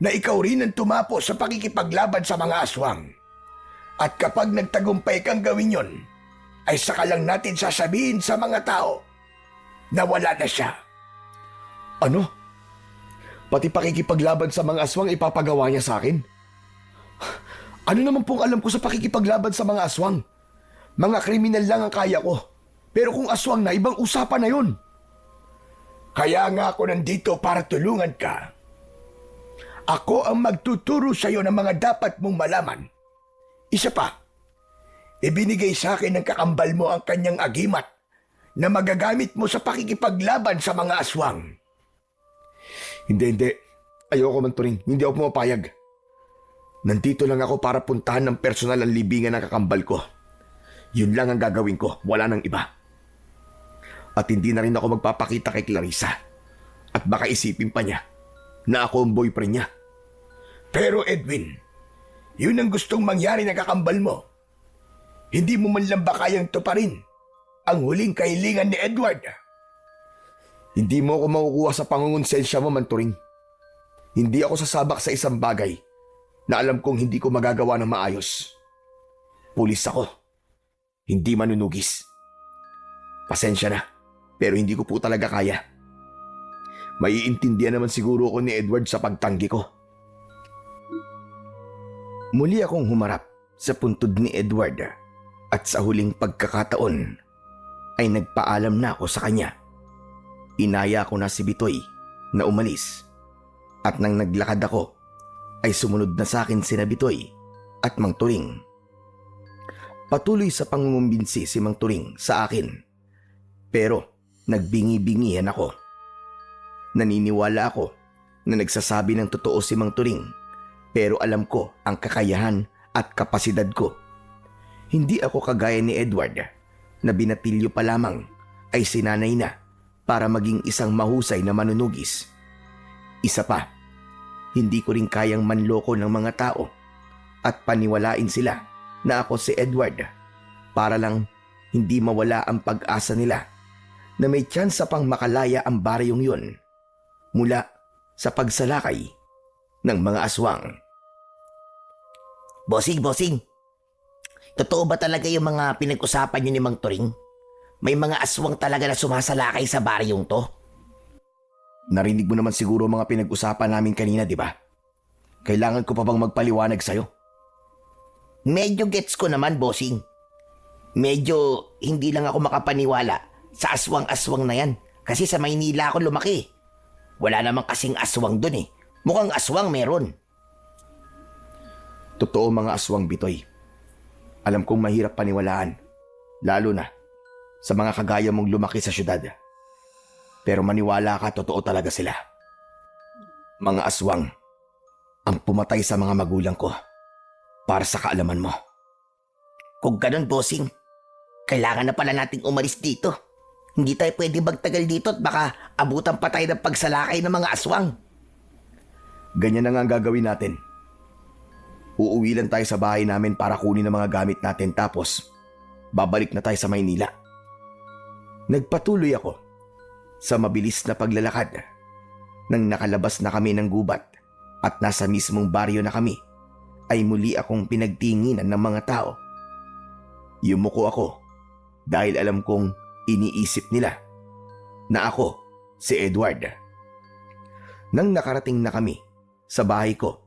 na ikaw rin ang tumapo sa pakikipaglaban sa mga aswang. At kapag nagtagumpay kang gawin yon, ay saka lang natin sasabihin sa mga tao na wala na siya. Ano? Pati pakikipaglaban sa mga aswang ipapagawa niya sa akin? Ano naman pong alam ko sa pakikipaglaban sa mga aswang? Mga kriminal lang ang kaya ko. Pero kung aswang na, ibang usapan na yun. Kaya nga ako nandito para tulungan ka. Ako ang magtuturo sa iyo ng mga dapat mong malaman. Isa pa, ibinigay sa akin ng kakambal mo ang kanyang agimat na magagamit mo sa pakikipaglaban sa mga aswang. Hindi. Ayoko man, Turing. Hindi ako pumapayag. Nandito lang ako para puntahan ng personal ang libingan ng kakambal ko. Yun lang ang gagawin ko. Wala nang iba. At hindi na rin ako magpapakita kay Clarissa. At baka isipin pa niya na ako ang boyfriend niya. Pero Edwin, yun ang gustong mangyari ng kakambal mo. Hindi mo man lang ba kayang tuparin ang huling kahilingan ni Edward? Hindi mo ako makukuha sa pangungonsensya mo, Manturing. Hindi ako sasabak sa isang bagay na alam kong hindi ko magagawa ng maayos. Pulis ako. hindi manunugis. Pasensya na, pero hindi ko po talaga kaya. Maiintindihan naman siguro ako ni Edward sa pagtanggi ko. Muli akong humarap sa puntod ni Edward at sa huling pagkakataon ay nagpaalam na ako sa kanya. Inaya ko na si Bitoy na umalis at nang naglakad ako ay sumunod na sa akin sina Bitoy at Mang Turing. Patuloy sa pangungumbinsi si Mang Turing sa akin pero nagbingi-bingihan ako. Naniniwala ako na nagsasabi ng totoo si Mang Turing pero alam ko ang kakayahan at kapasidad ko. Hindi ako kagaya ni Edward na binatilyo pa lamang ay sinanay na para maging isang mahusay na manunugis. Isa pa, hindi ko rin kayang manloko ng mga tao at paniwalain sila na ako si Edward para lang hindi mawala ang pag-asa nila na may tsansa pang makalaya ang baryong yun mula sa pagsalakay ng mga aswang. Bossing, totoo ba talaga yung mga pinag-usapan niyo ni Mang Turing? May mga aswang talaga na sumasalakay sa baryong to? Narinig mo naman siguro mga pinag-usapan namin kanina, di ba? Kailangan ko pa bang magpaliwanag sa'yo? Medyo gets ko naman, bossing. Medyo hindi lang ako makapaniwala sa aswang-aswang na yan. Kasi sa Maynila ako lumaki. Wala namang kasing aswang dun eh. Mukhang aswang meron. Totoo mga aswang, Bitoy. Alam kong mahirap paniwalaan. Lalo na sa mga kagaya mong lumaki sa syudad. Pero maniwala ka, totoo talaga sila. Mga aswang ang pumatay sa mga magulang ko para sa kaalaman mo. Kung ganun, bossing, kailangan na pala nating umalis dito. Hindi tayo pwede magtagal dito at baka abutan pa tayo ng pagsalakay ng mga aswang. Ganyan na nga ang gagawin natin. Uuwi lang tayo sa bahay namin para kunin ang mga gamit natin tapos babalik na tayo sa Maynila. Nagpatuloy ako sa mabilis na paglalakad. Nang nakalabas na kami ng gubat at nasa mismong baryo na kami, ay muli akong pinagtinginan ng mga tao. Yumuko ako dahil alam kong iniisip nila na ako si Edward. Nang nakarating na kami sa bahay ko,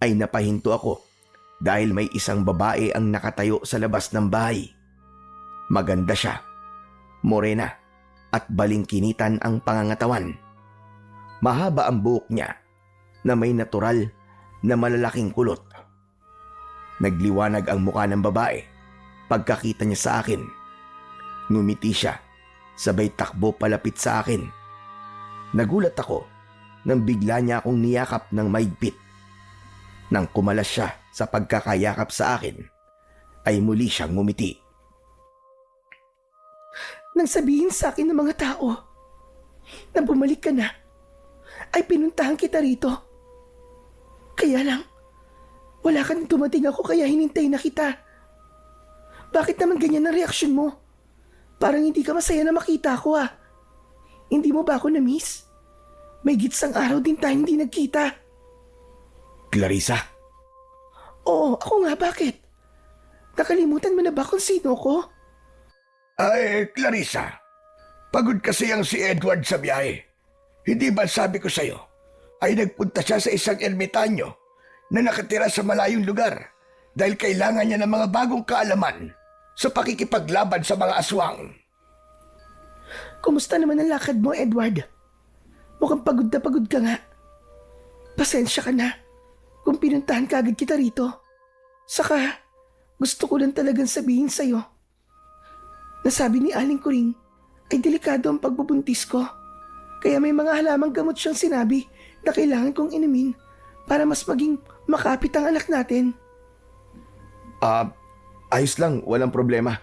ay napahinto ako dahil may isang babae ang nakatayo sa labas ng bahay. Maganda siya, morena at balingkinitan ang pangangatawan. Mahaba ang buhok niya na may natural na malalaking kulot. Nagliwanag ang mukha ng babae pagkakita niya sa akin. Ngumiti siya, sabay takbo palapit sa akin. Nagulat ako nang bigla niya akong niyakap ng mahigpit. Nang kumalas siya sa pagkakayakap sa akin, ay muli siyang ngumiti. Nang sabihin sa akin ng mga tao na bumalik ka na, ay pinuntahan kita rito. Kaya lang, wala ka nang dumating ako kaya hinintay na kita. Bakit naman ganyan ang reaksyon mo? Parang hindi ka masaya na makita ako ah. Hindi mo ba ako na-miss? May gitsang araw din tayo hindi nagkita. Clarissa? Oo, ako nga, bakit? Nakalimutan mo na ba kung sino ko? Ay, Clarissa, pagod kasi ang si Edward sa biyahe. Hindi ba sabi ko sa'yo, ay nagpunta siya sa isang ermitanyo na nakatira sa malayong lugar dahil kailangan niya ng mga bagong kaalaman sa pakikipaglaban sa mga aswang. Kumusta naman ang lakad mo, Edward? Mukhang pagod na pagod ka nga. Pasensya ka na kung pinuntahan ka agad kita rito. Saka, gusto ko lang talagang sabihin sa'yo. Nasabi ni Aling Kuring ay delikado ang pagbubuntis ko. Kaya may mga halamang gamot siyang sinabi na kailangan kong inumin para mas maging makapit ang anak natin. Ayos lang, walang problema.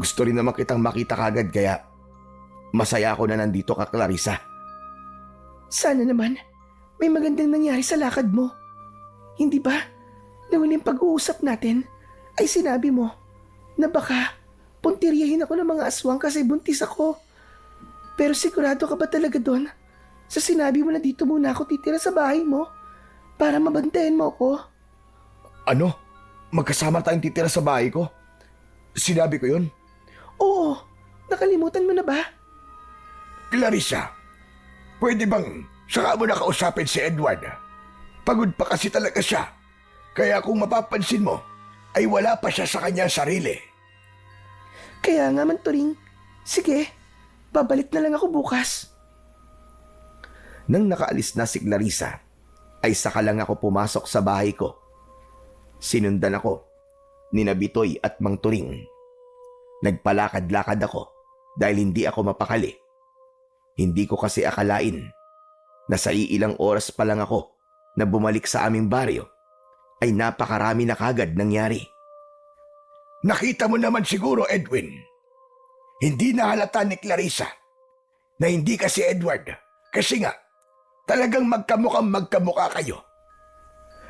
Gusto rin naman kitang makita kagad kaya masaya ako na nandito ka, Clarissa. Sana naman may magandang nangyari sa lakad mo. Hindi ba na huling pag-uusap natin ay sinabi mo na baka puntiryahin ako ng mga aswang kasi buntis ako. Pero sigurado ka ba talaga doon? Sa sinabi mo na dito muna ako titira sa bahay mo para mabantayan mo ako? Ano? Magkasama tayong titira sa bahay ko? Sinabi ko yun? Oo, nakalimutan mo na ba? Clarissa, pwede bang saka mo na kausapin si Edward? Pagod pa kasi talaga siya. Kaya kung mapapansin mo, ay wala pa siya sa kanyang sarili. Kaya nga man, Turing. Sige, babalik na lang ako bukas. Nang nakaalis na si Clarissa, ay saka lang ako pumasok sa bahay ko. Sinundan ako ni Bitoy at Mang Turing. Nagpalakad-lakad ako dahil hindi ako mapakali. Hindi ko kasi akalain na sa iilang oras pa lang ako na bumalik sa aming baryo ay napakarami na kagad nangyari. Nakita mo naman siguro, Edwin. Hindi nahalata ni Clarissa na hindi kasi Edward. Kasi nga, talagang magkamukha kayo.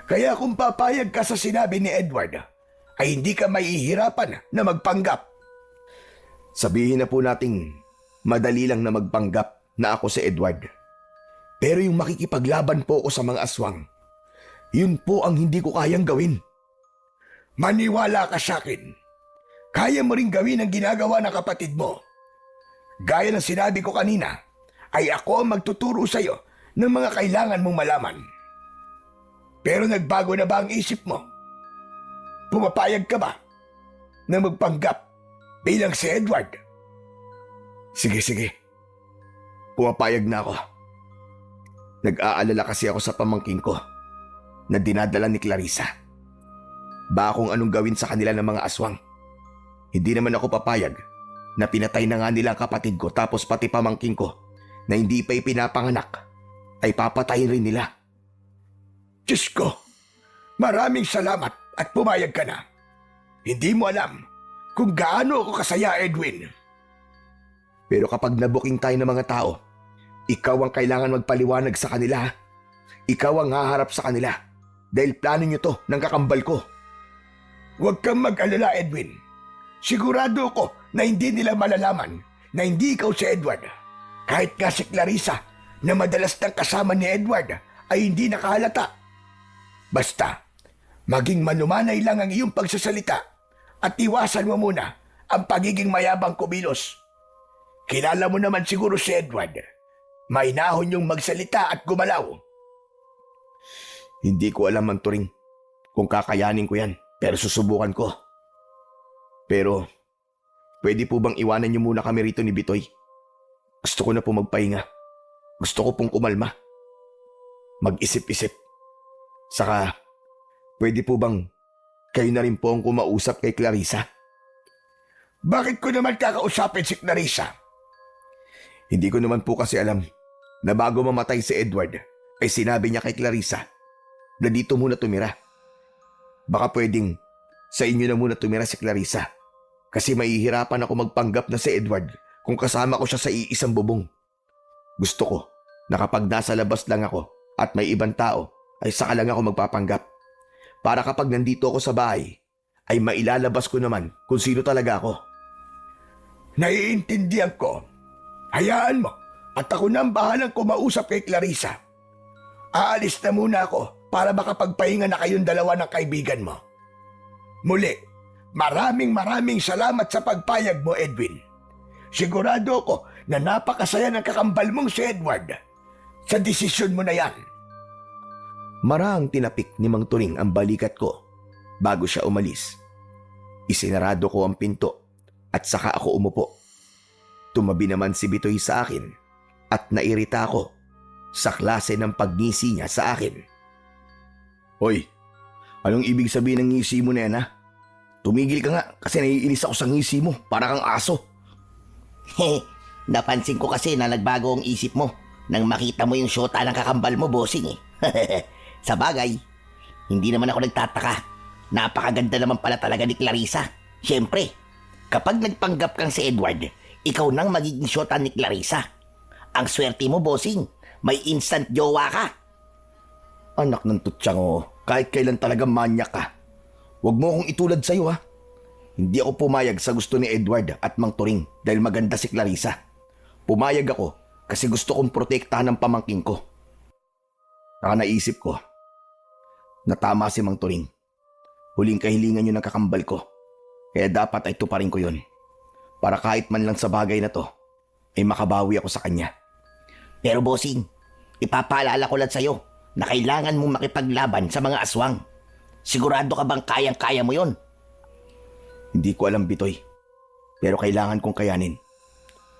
Kaya kung papayag ka sa sinabi ni Edward, ay hindi ka mahihirapan na magpanggap. Sabihin na po nating madali lang na magpanggap na ako si Edward. Pero yung makikipaglaban po ako sa mga aswang, yun po ang hindi ko kayang gawin. Maniwala ka sa akin. Kaya mo rin gawin ang ginagawa ng kapatid mo. Gaya ng sinabi ko kanina, ay ako ang magtuturo sa iyo ng mga kailangan mong malaman. Pero nagbago na ba ang isip mo? Pumapayag ka ba na magpanggap bilang si Edward? Sige. Pumapayag na ako. Nag-aalala kasi ako sa pamangking ko na dinadala ni Clarissa. Ba kung anong gawin sa kanila ng mga aswang. Hindi naman ako papayag na pinatay na nga nila ang kapatid ko tapos pati pamangking ko na hindi pa ipinapanganak ay papatayin rin nila. Diyos ko, maraming salamat at pumayag ka na. Hindi mo alam kung gaano ako kasaya, Edwin. Pero kapag nabuking tayo ng mga tao, ikaw ang kailangan magpaliwanag sa kanila. Ikaw ang haharap sa kanila dahil plano nyo to ng kakambal ko. Huwag kang mag-alala, Edwin. Sigurado ko na hindi nila malalaman na hindi ikaw si Edward. Kahit nga si Clarissa na madalas nang kasama ni Edward ay hindi nakahalata. Basta, maging manumanay lang ang iyong pagsasalita at iwasan mo muna ang pagiging mayabang kumilos. Kilala mo naman siguro si Edward. Mainahon yung magsalita at gumalaw. Hindi ko alam, Mang Turing, kung kakayanin ko yan, pero susubukan ko. Pero, pwede po bang iwanan niyo muna kami rito ni Bitoy? Gusto ko na po magpahinga. Gusto ko pong kumalma. Mag-isip-isip. Saka, pwede po bang kayo na rin po ang kumausap kay Clarissa? Bakit ko naman kakausapin si Clarissa? Hindi ko naman po kasi alam na bago mamatay si Edward ay sinabi niya kay Clarissa na dito muna tumira. Baka pwedeng sa inyo na muna tumira si Clarissa kasi mahihirapan ako magpanggap na si Edward kung kasama ko siya sa iisang bubong. Gusto ko na kapag nasa labas lang ako at may ibang tao ay saka lang ako magpapanggap. Para kapag nandito ako sa bahay ay mailalabas ko naman kung sino talaga ako. Naiintindihan ko. Hayaan mo at ako na ang bahalang kumausap kay Clarissa. Aalis na muna ako para makapagpahinga na kayong dalawa ng kaibigan mo. Muli, maraming salamat sa pagpayag mo, Edwin. Sigurado ako na napakasaya ng kakambal mong si Edward sa desisyon mo na yan. Marahang tinapik ni Mang Turing ang balikat ko bago siya umalis. Isinarado ko ang pinto at saka ako umupo. Tumabi naman si Bitoy sa akin at nairita ako sa klase ng pagngisi niya sa akin. Hoy, anong ibig sabihin ng ngisi mo na yan, ha? Tumigil ka nga kasi naiinis ako sa ngisi mo para kang aso. Napansin ko kasi na nagbago ang isip mo nang makita mo yung syota ng kakambal mo, bossing eh. Sa bagay, hindi naman ako nagtataka. Napakaganda naman pala talaga ni Clarissa. Siyempre, kapag nagpanggap kang si Edward, ikaw nang magiging syota ni Clarissa. Ang swerte mo, bossing. May instant jowa ka. Anak ng tutsang, kahit kailan talaga manyak ka. Huwag mo akong itulad sa'yo, ha? Hindi ako pumayag sa gusto ni Edward at Mang Turing dahil maganda si Clarissa. Pumayag ako kasi gusto kong protektahan ng pamangking ko. Saka naisip ko na tama si Mang Turing. Huling kahilingan niyo ng kakambal ko. Kaya dapat ay tuparin ko yun. Para kahit man lang sa bagay na to, ay makabawi ako sa kanya. Pero bossing, ipapaalala ko lang sa'yo na kailangan mong makipaglaban sa mga aswang. Sigurado ka bang kayang-kaya mo yon? Hindi ko alam, Bitoy. Pero kailangan kong kayanin.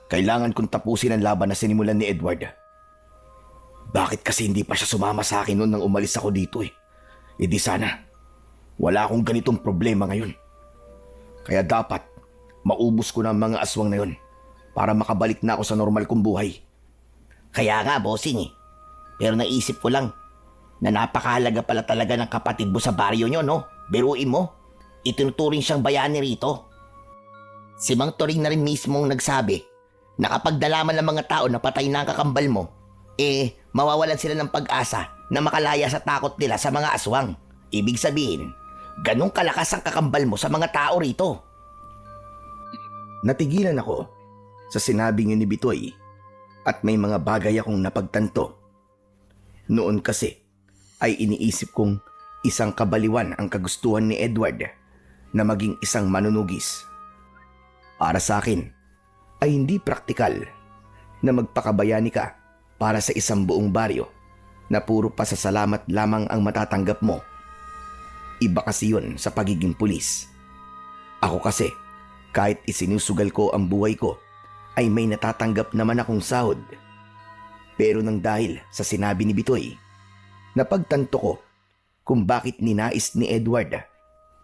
Kailangan kong tapusin ang laban na sinimulan ni Edward. Bakit kasi hindi pa siya sumama sa akin noon nang umalis ako dito eh? E di sana, wala akong ganitong problema ngayon. Kaya dapat, maubos ko na ang mga aswang na yon para makabalik na ako sa normal kong buhay. Kaya nga, bossing eh. Pero naisip ko lang na napakahalaga pala talaga ng kapatid mo sa baryo nyo, no? Biruin mo, itinuturing siyang bayani rito. Si Mang Toring na rin mismong nagsabi na kapag nalaman ng mga tao na patay na ang kakambal mo, mawawalan sila ng pag-asa na makalaya sa takot nila sa mga aswang. Ibig sabihin, ganong kalakas ang kakambal mo sa mga tao rito. Natigilan ako sa sinabing yun ni Bitoy at may mga bagay akong napagtanto. Noon kasi ay iniisip kong isang kabaliwan ang kagustuhan ni Edward na maging isang manunugis. Para sa akin ay hindi praktikal na magpakabayani ka para sa isang buong baryo na puro pasasalamat lamang ang matatanggap mo. Iba kasi yun sa pagiging pulis. Ako kasi, kahit isinusugal ko ang buhay ko, ay may natatanggap naman akong sahod. Pero nang dahil sa sinabi ni Bitoy, napagtanto ko kung bakit ninais ni Edward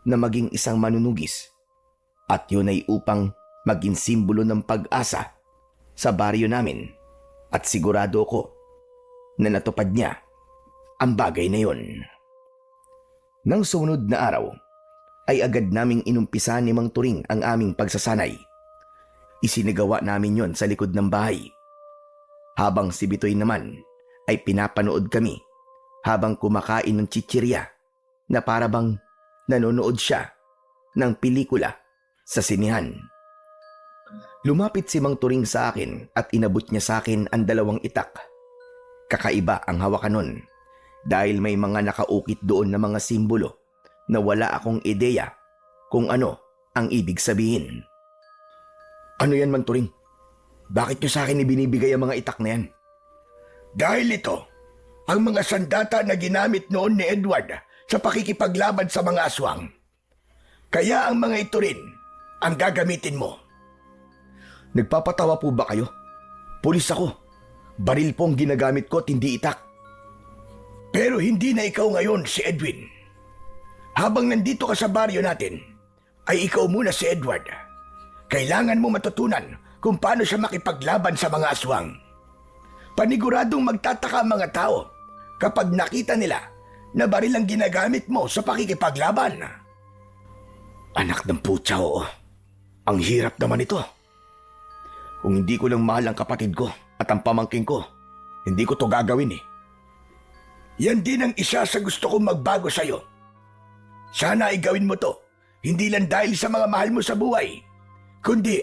na maging isang manunugis. At yun ay upang maging simbolo ng pag-asa sa baryo namin. At sigurado ko na natupad niya ang bagay na yun. Nang sumunod na araw, ay agad naming inumpisa ni Mang Turing ang aming pagsasanay. Isinagawa namin yon sa likod ng bahay. Habang si Bitoy naman ay pinapanood kami habang kumakain ng chichirya na parabang nanonood siya ng pelikula sa sinihan. Lumapit si Mang Turing sa akin at inabot niya sa akin ang 2 itak. Kakaiba ang hawakan nun dahil may mga nakaukit doon na mga simbolo na wala akong ideya kung ano ang ibig sabihin. Ano yan, Mang Turing? Bakit niyo sa akin ibinibigay ang mga itak na yan? Dahil ito, ang mga sandata na ginamit noon ni Edward sa pakikipaglaban sa mga aswang. Kaya ang mga ito rin ang gagamitin mo. Nagpapatawa po ba kayo? Pulis ako. Baril po ang ginagamit ko at hindi itak. Pero hindi na ikaw ngayon si Edwin. Habang nandito ka sa baryo natin, ay ikaw muna si Edward. Kailangan mo matutunan kung paano siya makipaglaban sa mga aswang. Paniguradong magtataka ang mga tao kapag nakita nila na baril ang ginagamit mo sa pakikipaglaban. Anak ng putya, oo. Ang hirap naman ito. Kung hindi ko lang mahal ang kapatid ko at ang pamangkin ko, hindi ko to gagawin eh. Yan din ang isa sa gusto kong magbago sa'yo. Sana ay gawin mo to, hindi lang dahil sa mga mahal mo sa buhay, kundi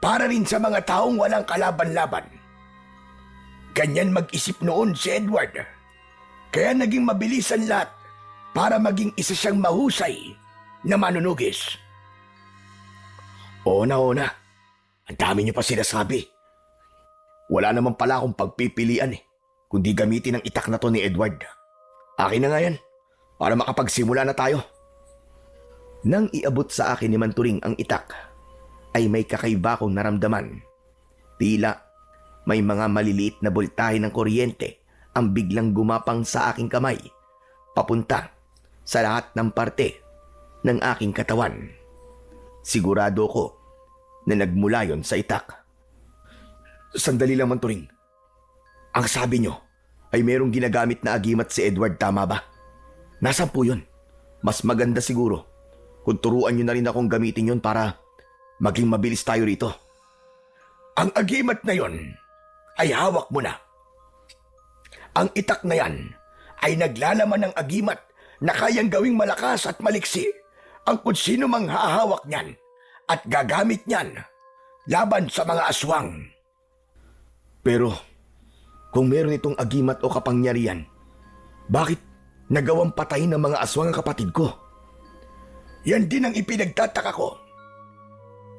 para rin sa mga taong walang kalaban-laban. Ganyan mag-isip noon si Edward. Kaya naging mabilis ang lahat para maging isa siyang mahusay na manunugis. Oo na. Ang dami niyo pa sinasabi. Wala naman pala akong pagpipilian eh, kundi gamitin ang itak na to ni Edward. Akin na nga yan, para makapagsimula na tayo. Nang iabot sa akin ni Mang Turing ang itak, ay may kakaiba kong naramdaman. Tila may mga maliliit na boltahe ng kuryente ang biglang gumapang sa aking kamay, papunta sa lahat ng parte ng aking katawan. Sigurado ko na nagmula yon sa itak. Sandali lang, Mang Turing. Ang sabi nyo ay merong ginagamit na agimat si Edward, tama ba? Nasaan po yun? Mas maganda siguro kung turuan nyo na rin akong gamitin yon para maging mabilis tayo rito. Ang agimat na yon ay hawak mo na. Ang itak na yan ay naglalaman ng agimat na kayang gawing malakas at maliksi ang kung sino mang hahawak niyan at gagamit niyan laban sa mga aswang. Pero kung meron itong agimat o kapangyarihan, bakit nagawang patayin ng mga aswang ang kapatid ko? Yan din ang ipinagtataka ko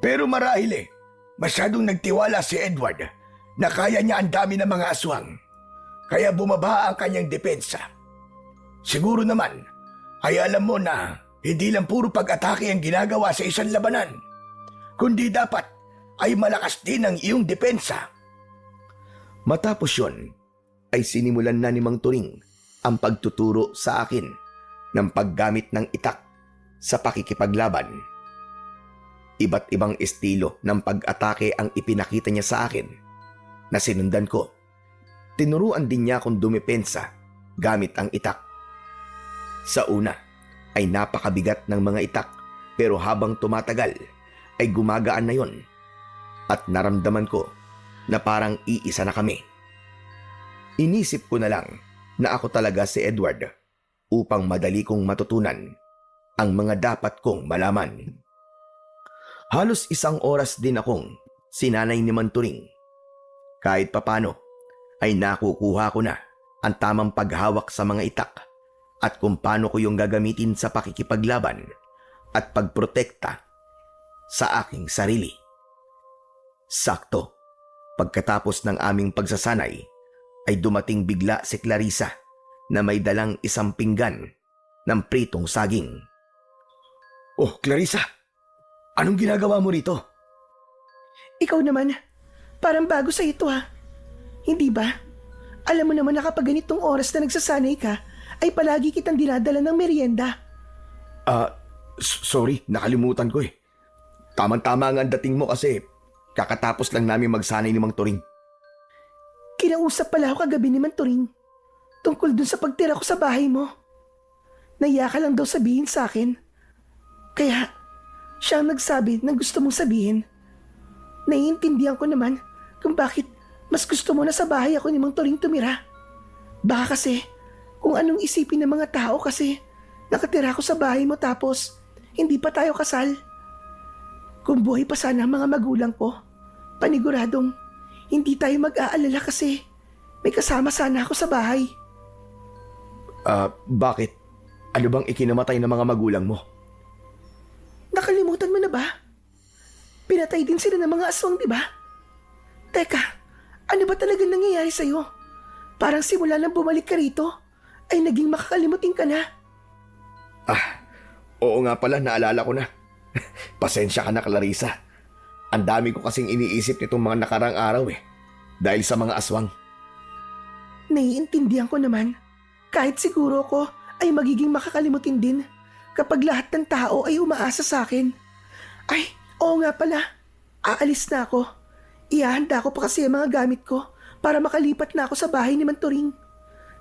Pero marahil masyadong nagtiwala si Edward na kaya niya ang dami ng mga aswang. Kaya bumaba ang kanyang depensa. Siguro naman ay alam mo na hindi lang puro pag-atake ang ginagawa sa isang labanan, kundi dapat ay malakas din ang iyong depensa. Matapos yon, ay sinimulan na ni Mang Turing ang pagtuturo sa akin ng paggamit ng itak sa pakikipaglaban. Iba't ibang estilo ng pag-atake ang ipinakita niya sa akin na sinundan ko. Tinuruan din niya akong dumepensa gamit ang itak. Sa una ay napakabigat ng mga itak, pero habang tumatagal ay gumagaan na yon at naramdaman ko na parang iisa na kami. Inisip ko na lang na ako talaga si Edward upang madali kong matutunan ang mga dapat kong malaman. Halos 1 oras din akong sinanay ni Mang Turing. Kahit papano ay nakukuha ko na ang tamang paghawak sa mga itak at kung paano ko yung gagamitin sa pakikipaglaban at pagprotekta sa aking sarili. Sakto, pagkatapos ng aming pagsasanay, ay dumating bigla si Clarissa na may dalang 1 pinggan ng pritong saging. Oh, Clarissa, anong ginagawa mo rito? Ikaw naman, parang bago sa ito ha. Hindi ba? Alam mo naman na kapag ganitong oras na nagsasanay ka, ay palagi kitang dinadala ng merienda. Sorry, nakalimutan ko eh. Tama-tama nga ang dating mo kasi kakatapos lang namin magsanay ni Mang Turing. Kinausap pala ako kagabi ni Mang Turing tungkol dun sa pagtira ko sa bahay mo. Naiya ka lang daw sabihin sa akin. Kaya siya ang nagsabi ng gusto mong sabihin. Naiintindihan ko naman kung bakit mas gusto mo na sa bahay ako ni Mang Turing tumira. Baka kasi kung anong isipin ng mga tao kasi nakatira ako sa bahay mo tapos hindi pa tayo kasal. Kung buhay pa sana ang mga magulang ko, paniguradong hindi tayo mag-aalala kasi may kasama sana ako sa bahay. Bakit? Ano bang ikinamatay ng mga magulang mo? Nakalimutan mo na ba? Pinatay din sila ng mga aswang, di ba? Teka, ano ba talagang nangyayari sa'yo? Parang simula nang bumalik ka rito, ay naging makakalimutin ka na. Oo nga pala, naalala ko na. Pasensya ka na, Clarissa. Ang dami ko kasing iniisip nitong mga nakarang araw dahil sa mga aswang. Naiintindihan ko naman. Kahit siguro ko ay magiging makakalimutin din kapag lahat ng tao ay umaasa sa akin. Ay, oo nga pala. Aalis na ako. Ihahanda ko pa kasi ang mga gamit ko para makalipat na ako sa bahay ni Mang Turing.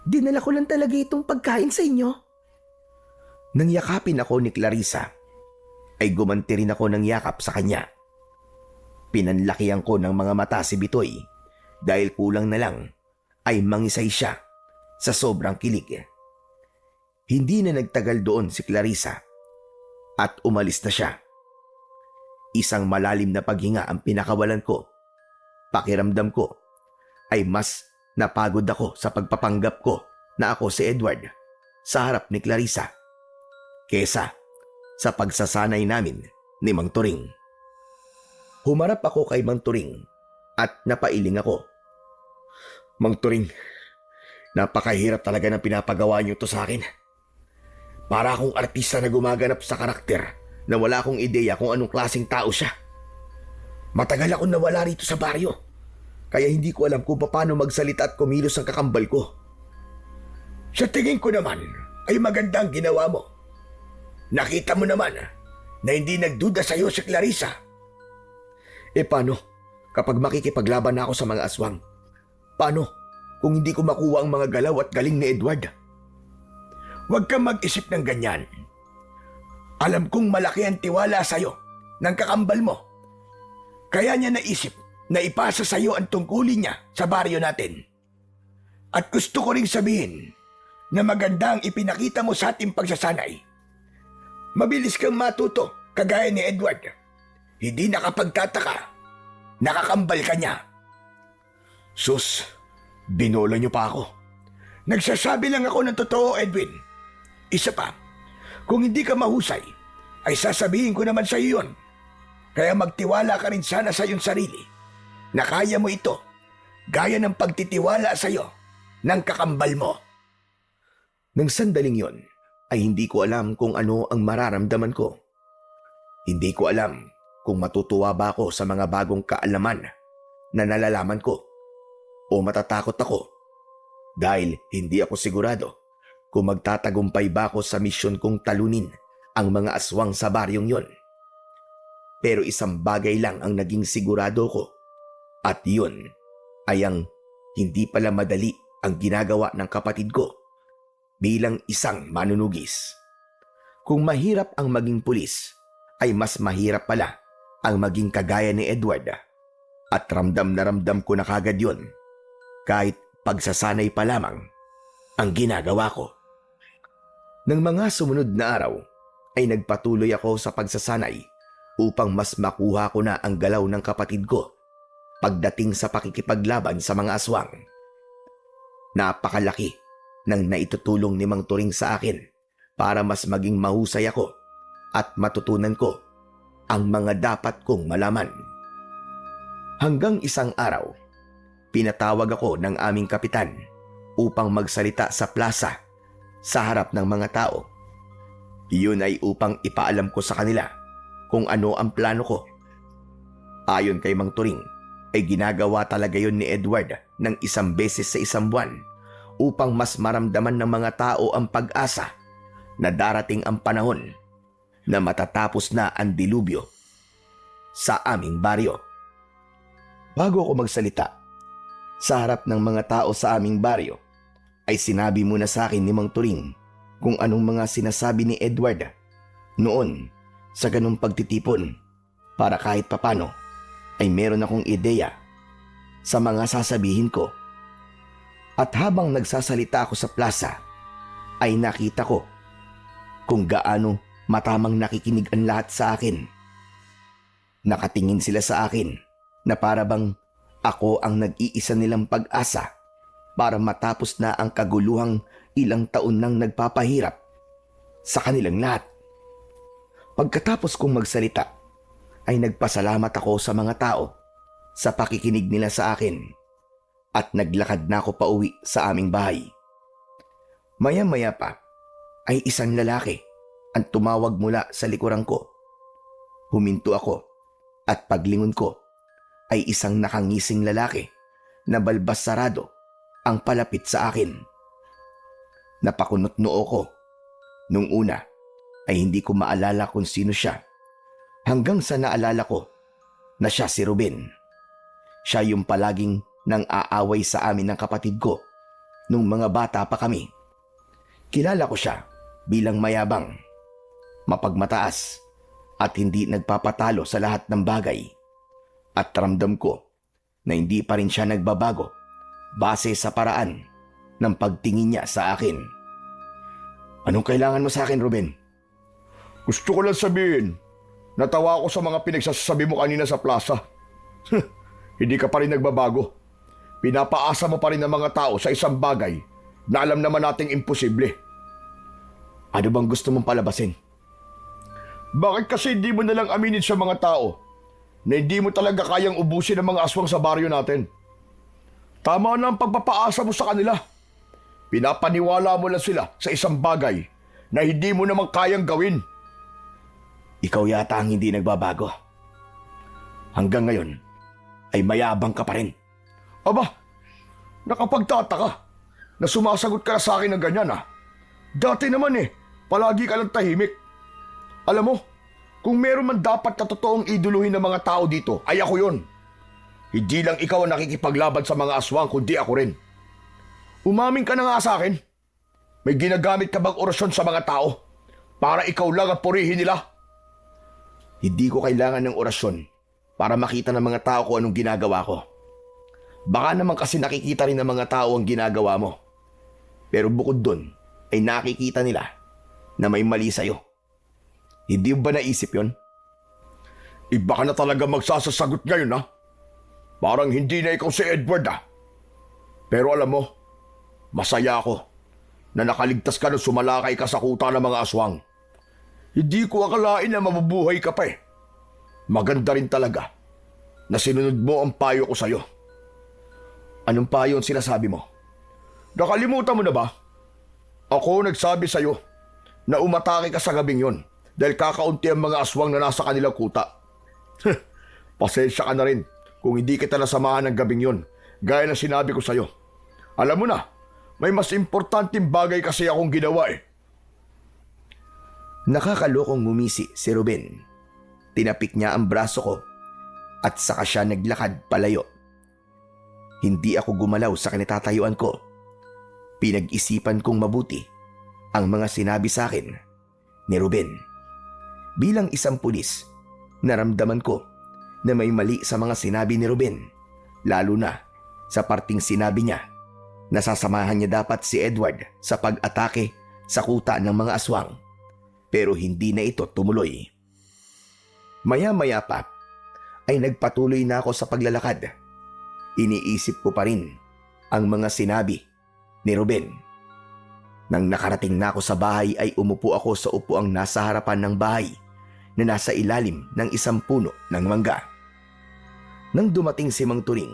Dinala ko lang talaga itong pagkain sa inyo. Nang yakapin ako ni Clarissa, ay gumanti rin ako ng yakap sa kanya. Pinanlakihan ko ng mga mata si Bitoy dahil kulang na lang ay mangisay siya sa sobrang kilig. Hindi na nagtagal doon si Clarissa at umalis na siya. Isang malalim na paghinga ang pinakawalan ko. Pakiramdam ko ay mas napagod ako sa pagpapanggap ko na ako si Edward sa harap ni Clarissa kesa sa pagsasanay namin ni Mang Turing. Humarap ako kay Mang Turing at napailing ako. Mang Turing, napakahirap talaga ng pinapagawa niyo to sa akin. Para akong artista na gumaganap sa karakter na wala akong ideya kung anong klaseng tao siya. Matagal akong nawala rito sa baryo, kaya hindi ko alam kung paano magsalita at kumilos ang kakambal ko. Sa tingin ko naman ay maganda ang ginawa mo. Nakita mo naman na hindi nagduda sa iyo si Clarissa. Paano kapag makikipaglaban na ako sa mga aswang? Paano kung hindi ko makuha ang mga galaw at galing ni Edward? Huwag kang mag-isip ng ganyan. Alam kong malaki ang tiwala sa iyo ng kakambal mo. Kaya niya naisip na ipasa sa iyo ang tungkulin niya sa baryo natin. At gusto ko ring sabihin na maganda ang ipinakita mo sa ating pagsasanay. Mabilis kang matuto kagaya ni Edward. Hindi nakapagtataka. Nakakambal ka niya. Sus, binola niyo pa ako. Nagsasabi lang ako ng totoo, Edwin. Isa pa, kung hindi ka mahusay, ay sasabihin ko naman sa iyo yun. Kaya magtiwala ka rin sana sa iyong sarili na kaya mo ito, gaya ng pagtitiwala sa iyo ng kakambal mo. Nang sandaling yon, ay hindi ko alam kung ano ang mararamdaman ko. Hindi ko alam kung matutuwa ba ako sa mga bagong kaalaman na nalalaman ko o matatakot ako dahil hindi ako sigurado kung magtatagumpay ba ako sa misyon kong talunin ang mga aswang sa baryong yon. Pero isang bagay lang ang naging sigurado ko at yun ay ang hindi pala madali ang ginagawa ng kapatid ko bilang isang manunugis. Kung mahirap ang maging pulis, ay mas mahirap pala ang maging kagaya ni Edward. At ramdam na ramdam ko na kagad yun, kahit pagsasanay pa lamang ang ginagawa ko. Nang mga sumunod na araw, ay nagpatuloy ako sa pagsasanay upang mas makuha ko na ang galaw ng kapatid ko pagdating sa pakikipaglaban sa mga aswang. Napakalaki ng naitutulong ni Mang Turing sa akin para mas maging mahusay ako at matutunan ko ang mga dapat kong malaman. Hanggang isang araw, pinatawag ako ng aming kapitan upang magsalita sa plaza sa harap ng mga tao. Iyon ay upang ipaalam ko sa kanila kung ano ang plano ko. Ayon kay Mang Turing, ay ginagawa talaga yon ni Edward ng isang beses sa isang buwan upang mas maramdaman ng mga tao ang pag-asa na darating ang panahon na matatapos na ang dilubyo sa aming baryo. Bago ako magsalita sa harap ng mga tao sa aming baryo, ay sinabi muna sa akin ni Mang Turing kung anong mga sinasabi ni Edward noon sa ganung pagtitipon para kahit papano ay meron akong ideya sa mga sasabihin ko. At habang nagsasalita ako sa plaza, ay nakita ko kung gaano matamang nakikinig ang lahat sa akin. Nakatingin sila sa akin na para bang ako ang nag-iisa nilang pag-asa para matapos na ang kaguluhang ilang taon nang nagpapahirap sa kanilang lahat. Pagkatapos kong magsalita, ay nagpasalamat ako sa mga tao sa pakikinig nila sa akin at naglakad na ako pauwi sa aming bahay. Maya-maya pa ay isang lalaki ang tumawag mula sa likuran ko. Huminto ako at paglingon ko ay isang nakangising lalaki na balbas sarado ang palapit sa akin. Napakunot noo ko. Nung una ay hindi ko maalala kung sino siya hanggang sa naalala ko na siya si Ruben. Siya yung palaging nang aaway sa amin ng kapatid ko nung mga bata pa kami. Kilala ko siya bilang mayabang, mapagmataas at hindi nagpapatalo sa lahat ng bagay. At ramdam ko na hindi pa rin siya nagbabago base sa paraan ng pagtingin niya sa akin. Anong kailangan mo sa akin, Ruben? Gusto ko lang sabihin, natawa ako sa mga pinagsasabi mo kanina sa plaza. Hindi ka pa rin nagbabago. Pinapaasa mo pa rin ang mga tao sa isang bagay na alam naman nating imposible. Ano bang gusto mong palabasin? Bakit kasi hindi mo nalang aminin sa mga tao na hindi mo talaga kayang ubusin ang mga aswang sa baryo natin? Tama na ang pagpapaasa mo sa kanila. Pinapaniwala mo lang sila sa isang bagay na hindi mo naman kayang gawin. Ikaw yata ang hindi nagbabago. Hanggang ngayon ay mayabang ka pa rin. Aba, nakapagtataka na sumasagot ka na sa akin ng ganyan ah. Dati naman palagi ka lang tahimik. Alam mo, kung meron man dapat na totoong iduluhin ng mga tao dito, ay ako yon. Hindi lang ikaw ang nakikipaglaban sa mga aswang, kundi ako rin. Umamin ka na nga sa akin. May ginagamit ka bang orasyon sa mga tao para ikaw lang ang purihin nila? Hindi ko kailangan ng orasyon para makita ng mga tao kung anong ginagawa ko. Baka naman kasi nakikita rin ng mga tao ang ginagawa mo. Pero bukod dun, ay nakikita nila na may mali sa'yo. Hindi ba naisip yon? Iba ka na talaga magsasasagot ngayon ha? Parang hindi na ikaw si Edward ha? Pero alam mo, masaya ako na nakaligtas ka nung sumalakay ka sa kuta ng mga aswang. Hindi ko akalain na mabubuhay ka pa Maganda rin talaga na sinunod mo ang payo ko sa'yo. Anong payo ang sinasabi mo? Nakalimutan mo na ba? Ako nagsabi sa'yo na umatake ka sa gabing yon dahil kakaunti ang mga aswang na nasa kanilang kuta. Pasensya ka na rin kung hindi kita nasamahan ng gabing yon gaya ng sinabi ko sa'yo. Alam mo na, may mas importanteng bagay kasi akong ginawa eh. Nakakalokong ngumisi si Ruben. Tinapik niya ang braso ko at saka siya naglakad palayo. Hindi ako gumalaw sa kinatatayuan ko. Pinag-isipan kong mabuti ang mga sinabi sa akin ni Ruben. Bilang isang pulis, naramdaman ko na may mali sa mga sinabi ni Ruben, lalo na sa parting sinabi niya na sasamahan niya dapat si Edward sa pag-atake sa kuta ng mga aswang. Pero hindi na ito tumuloy. Maya-maya pa ay nagpatuloy na ako sa paglalakad. Iniisip ko pa rin ang mga sinabi ni Ruben. Nang nakarating na ako sa bahay ay umupo ako sa upuang nasa harapan ng bahay na nasa ilalim ng isang puno ng mangga. Nang dumating si Mang Turing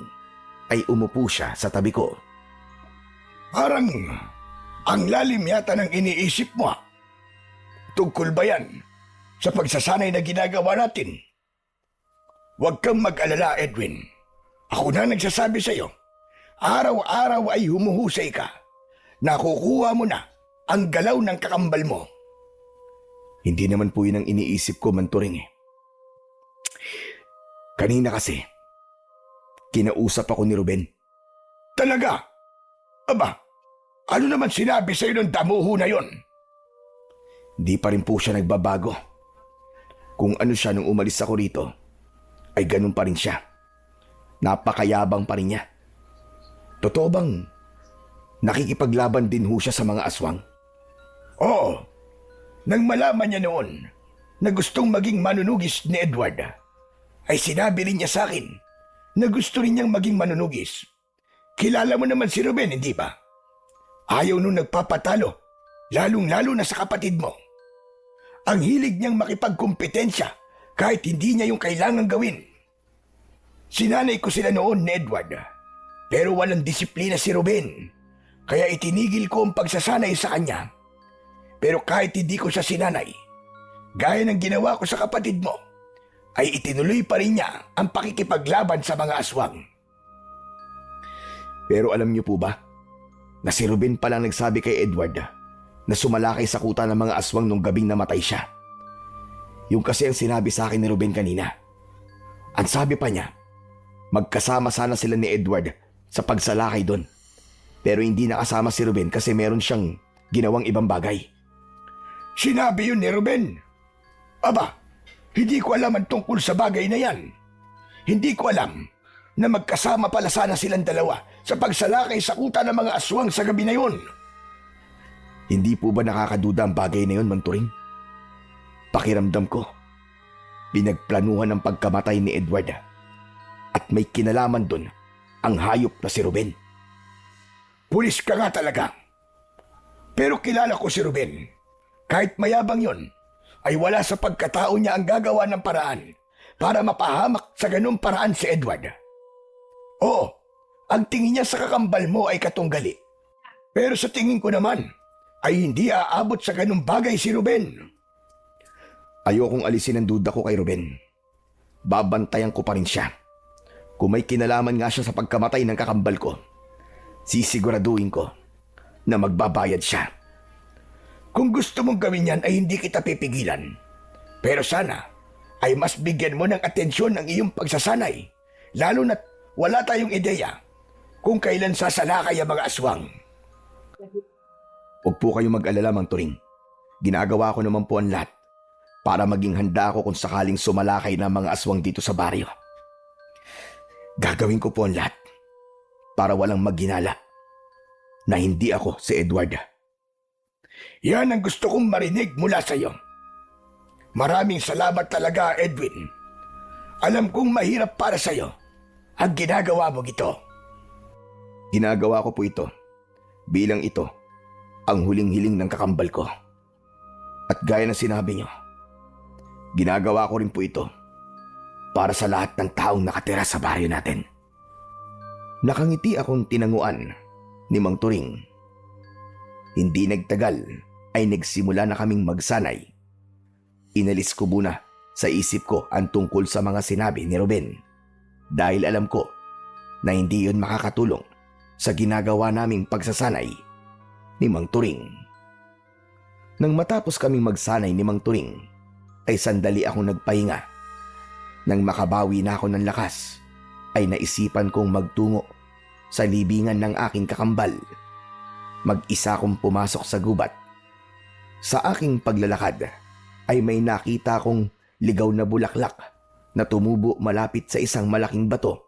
ay umupo siya sa tabi ko. Parang ang lalim yata ng iniisip mo. Tungkol ba yan sa pagsasanay na ginagawa natin? Huwag kang mag-alala, Edwin. Ako na nagsasabi sa'yo. Araw-araw ay humuhusay ka. Nakukuha mo na ang galaw ng kakambal mo. Hindi naman po yun ang iniisip ko, Mang Turing. Kanina kasi, kinausap ako ni Ruben. Talaga? Aba, ano naman sinabi sa'yo ng damuho na yon? Di pa rin po siya nagbabago. Kung ano siya nung umalis ako rito, ay ganun pa rin siya. Napakayabang pa rin niya. Totoo bang nakikipaglaban din ho siya sa mga aswang? Oo. Nang malaman niya noon na gustong maging manunugis ni Edward, ay sinabi rin niya sa akin na gusto rin niyang maging manunugis. Kilala mo naman si Ruben, hindi ba? Ayaw nung nagpapatalo, lalong-lalo na sa kapatid mo. Ang hilig niyang makipagkumpetensya kahit hindi niya yung kailangang gawin. Sinanay ko sila noon ni Edward, pero walang disiplina si Ruben, kaya itinigil ko ang pagsasanay sa kanya. Pero kahit hindi ko siya sinanay, gaya ng ginawa ko sa kapatid mo, ay itinuloy pa rin niya ang pakikipaglaban sa mga aswang. Pero alam niyo po ba, na si Ruben pa lang nagsabi kay Edward na sumalakay sa kuta ng mga aswang nung gabing namatay siya. Yung kasi ang sinabi sa akin ni Ruben kanina. Ang sabi pa niya, magkasama sana sila ni Edward sa pagsalakay doon. Pero hindi nakasama si Ruben kasi meron siyang ginawang ibang bagay. Sinabi yun ni Ruben. Aba, hindi ko alam ang tungkol sa bagay na yan. Hindi ko alam na magkasama pala sana silang dalawa sa pagsalakay sa kuta ng mga aswang sa gabi na yun. Hindi po ba nakakaduda ang bagay na yun, Mang Turing? Pakiramdam ko, pinagplanuhan ang pagkamatay ni Edward at may kinalaman dun ang hayop na si Ruben. Pulis ka nga talaga. Pero kilala ko si Ruben. Kahit mayabang yon, ay wala sa pagkatao niya ang gagawa ng paraan para mapahamak sa ganung paraan si Edward. Oo, ang tingin niya sa kakambal mo ay katunggali. Pero sa tingin ko naman, ay hindi aabot sa ganung bagay si Ruben. Ayokong alisin ang duda ko kay Ruben. Babantayan ko pa rin siya. Kung may kinalaman nga siya sa pagkamatay ng kakambal ko, sisiguraduhin ko na magbabayad siya. Kung gusto mong gawin yan ay hindi kita pipigilan. Pero sana ay mas bigyan mo ng atensyon ang iyong pagsasanay. Lalo na't wala tayong ideya kung kailan sasalakay ang mga aswang. Huwag po kayong mag-alala, Mang Turing. Ginagawa ko naman po ang lahat para maging handa ako kung sakaling sumalakay na mga aswang dito sa baryo. Gagawin ko po ang lahat para walang magginala na hindi ako si Edward. Yan ang gusto kong marinig mula sa iyo. Maraming salamat talaga, Edwin. Alam kong mahirap para sa iyo ang ginagawa mo ito. Ginagawa ko po ito bilang ito ang huling-hiling ng kakambal ko. At gaya ng sinabi niyo, ginagawa ko rin po ito para sa lahat ng taong nakatira sa baryo natin. Nakangiti akong tinanguan ni Mang Turing. Hindi nagtagal ay nagsimula na kaming magsanay. Inalis ko muna sa isip ko ang tungkol sa mga sinabi ni Ruben dahil alam ko na hindi yun makakatulong sa ginagawa naming pagsasanay ni Mang Turing. Nang matapos kaming magsanay ni Mang Turing, ay sandali akong nagpahinga. Nang makabawi na ako ng lakas, ay naisipan kong magtungo sa libingan ng aking kakambal. Mag-isa akong pumasok sa gubat. Sa aking paglalakad ay may nakita kong ligaw na bulaklak na tumubo malapit sa isang malaking bato.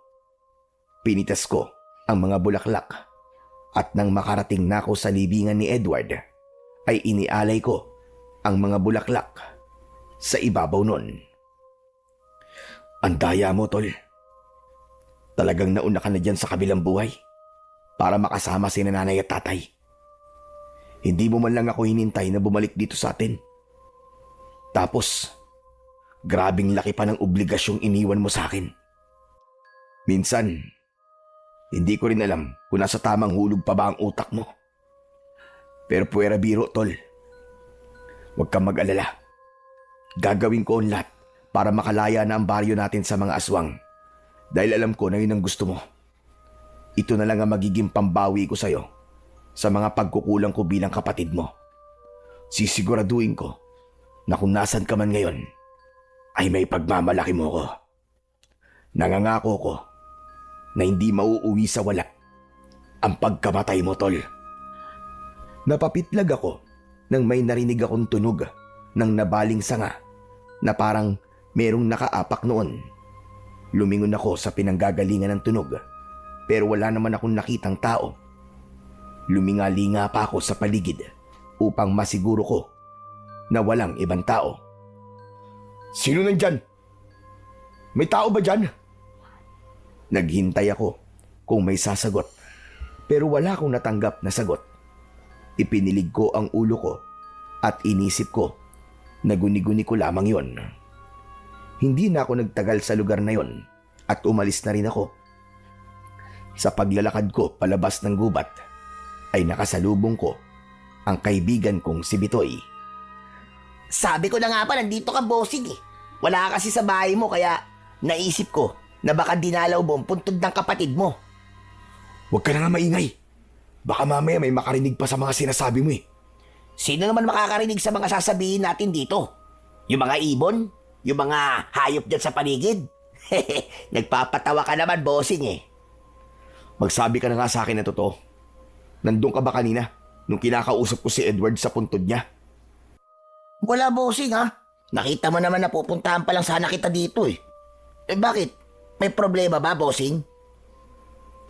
Pinitas ko ang mga bulaklak at nang makarating na ako sa libingan ni Edward ay inialay ko ang mga bulaklak sa ibabaw nun. Ang daya mo, tol. Talagang nauna ka na dyan sa kabilang buhay para makasama si nanay at tatay. Hindi mo man lang ako hinintay na bumalik dito sa atin. Tapos, grabing laki pa ng obligasyong iniwan mo sa akin. Minsan, hindi ko rin alam kung nasa tamang hulog pa ba ang utak mo. Pero puwera biro, tol. Huwag kang mag-alala. Gagawin ko ang lahat para makalaya na ang baryo natin sa mga aswang. Dahil alam ko na yun ang gusto mo. Ito na lang ang magiging pambawi ko sa'yo sa mga pagkukulang ko bilang kapatid mo. Sisiguraduhin ko na kung nasan ka man ngayon, ay may pagmamalaki mo ko. Nangangako ko na hindi mauuwi sa wala ang pagkamatay mo, tol. Napapitlag ako nang may narinig akong tunog ng nabaling sanga na parang merong nakaapak noon. Lumingon ako sa pinanggagalingan ng tunog pero wala naman akong nakitang tao. Lumingalinga pa ako sa paligid upang masiguro ko na walang ibang tao. Sino nandyan? May tao ba dyan? Naghintay ako kung may sasagot pero wala akong natanggap na sagot. Ipinilig ko ang ulo ko at inisip ko na guni-guni ko lamang yon. Hindi na ako nagtagal sa lugar na yon at umalis na rin ako. Sa paglalakad ko palabas ng gubat ay nakasalubong ko ang kaibigan kong si Bitoy. Sabi ko na nga pa, nandito ka, bossing eh. Wala ka kasi sa bahay mo, kaya naisip ko na baka dinalaw mo ang puntod ng kapatid mo. Huwag ka na nga maingay. Baka mamaya may makarinig pa sa mga sinasabi mo eh. Sino naman makakarinig sa mga sasabihin natin dito? Yung mga ibon? Yung mga hayop dyan sa paligid? Nagpapatawa ka naman, bossing eh. Magsabi ka na nga sa akin na totoo. Nandun ka ba kanina nung kinakausap ko si Edward sa puntod niya? Wala, bossing ha. Nakita mo naman na pupuntahan pa lang sana kita dito eh. Eh bakit? May problema ba, bossing?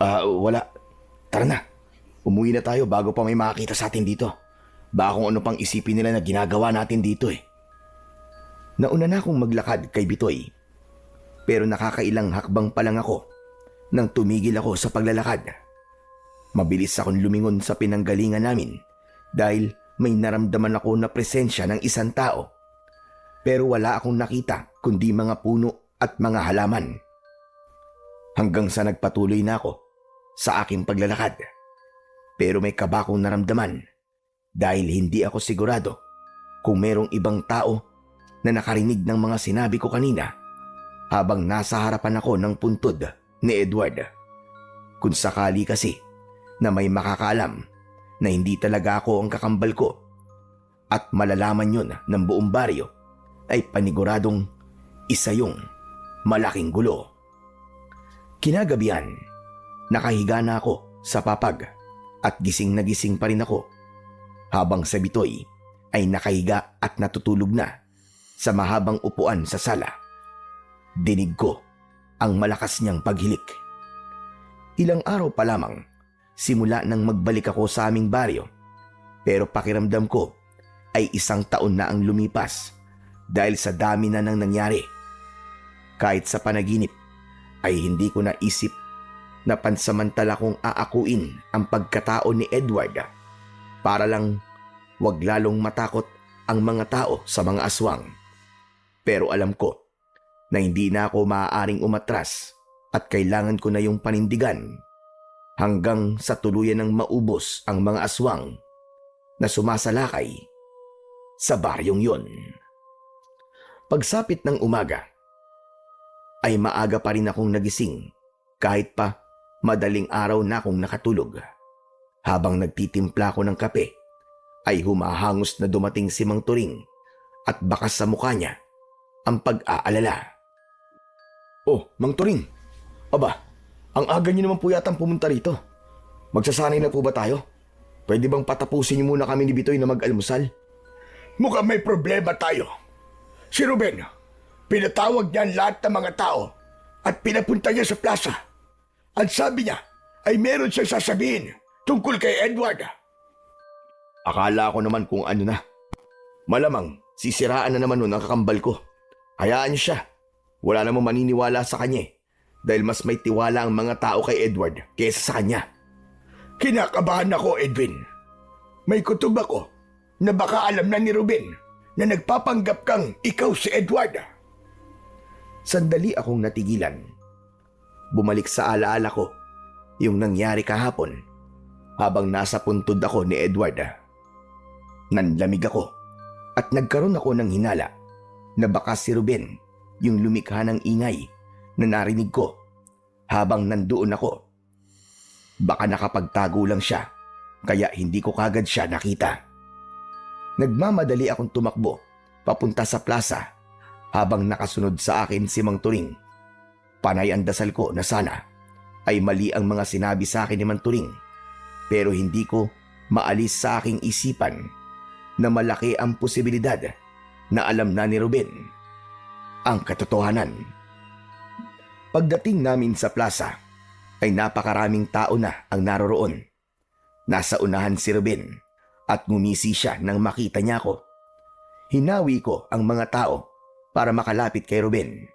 Wala. Tara na. Umuwi na tayo bago pa may makakita sa atin dito. Baka kung ano pang isipin nila na ginagawa natin dito eh. Nauna na akong maglakad kay Bitoy. Pero nakakailang hakbang pa lang ako nang tumigil ako sa paglalakad. Mabilis akong lumingon sa pinanggalingan namin dahil may naramdaman ako na presensya ng isang tao. Pero wala akong nakita kundi mga puno at mga halaman. Hanggang sa nagpatuloy na ako sa aking paglalakad. Pero may kaba akong naramdaman dahil hindi ako sigurado kung merong ibang tao na nakarinig ng mga sinabi ko kanina habang nasa harapan ako ng puntod ni Edward. Kung sakali kasi na may makakaalam na hindi talaga ako ang kakambal ko at malalaman yun ng buong baryo, ay paniguradong isa yung malaking gulo. Kinagabihan, nakahiga na ako sa papag at gising na gising pa rin ako habang sa Bitoy ay nakahiga at natutulog na sa mahabang upuan sa sala. Dinig ko ang malakas niyang paghilik. Ilang araw pa lamang simula nang magbalik ako sa aming baryo pero pakiramdam ko ay 1 taon na ang lumipas dahil sa dami na nang nangyari. Kahit sa panaginip ay hindi ko naisip na pansamantala kong aakuin ang pagkatao ni Edward para lang wag lalong matakot ang mga tao sa mga aswang. Pero alam ko na hindi na ako maaaring umatras at kailangan ko na yung panindigan hanggang sa tuluyan ng maubos ang mga aswang na sumasalakay sa baryong yon. Pagsapit ng umaga, ay maaga pa rin akong nagising kahit pa madaling araw na akong nakatulog. Habang nagtitimpla ko ng kape, ay humahangos na dumating si Mang Turing at bakas sa mukha niya ang pag-aalala. Oh, Mang Turing, aba, ang aga niyo naman po yatang pumunta rito. Magsasanay na po ba tayo? Pwede bang patapusin niyo muna kami ni Bitoy na mag-almusal? Mukhang may problema tayo. Si Ruben, pinatawag niya ang lahat ng mga tao at pinapunta niya sa plaza. At sabi niya ay meron siyang sasabihin tungkol kay Edward. Akala ko naman kung ano na. Malamang sisiraan na naman nun ang kakambal ko. Hayaan niyo siya. Wala namang maniniwala sa kanya dahil mas may tiwala ang mga tao kay Edward kaysa sa kanya. Kinakabahan ako, Edwin. May kutob ako na baka alam na ni Ruben na nagpapanggap kang ikaw si Edward. Sandali akong natigilan. Bumalik sa alaala ko yung nangyari kahapon habang nasa puntod ako ni Edward. Nanlamig ako at nagkaroon ako ng hinala na baka si Ruben yung lumikha ng ingay na narinig ko habang nandoon ako. Baka nakapagtago lang siya kaya hindi ko kagad siya nakita. Nagmamadali akong tumakbo papunta sa plaza habang nakasunod sa akin si Mang Turing. Panay ang dasal ko na sana ay mali ang mga sinabi sa akin ni Mang Turing, pero hindi ko maalis sa aking isipan na malaki ang posibilidad na alam na ni Ruben ang katotohanan. Pagdating namin sa plaza ay napakaraming tao na ang naroroon. Nasa unahan si Ruben at ngumisi siya nang makita niya ako. Hinawi ko ang mga tao para makalapit kay Ruben.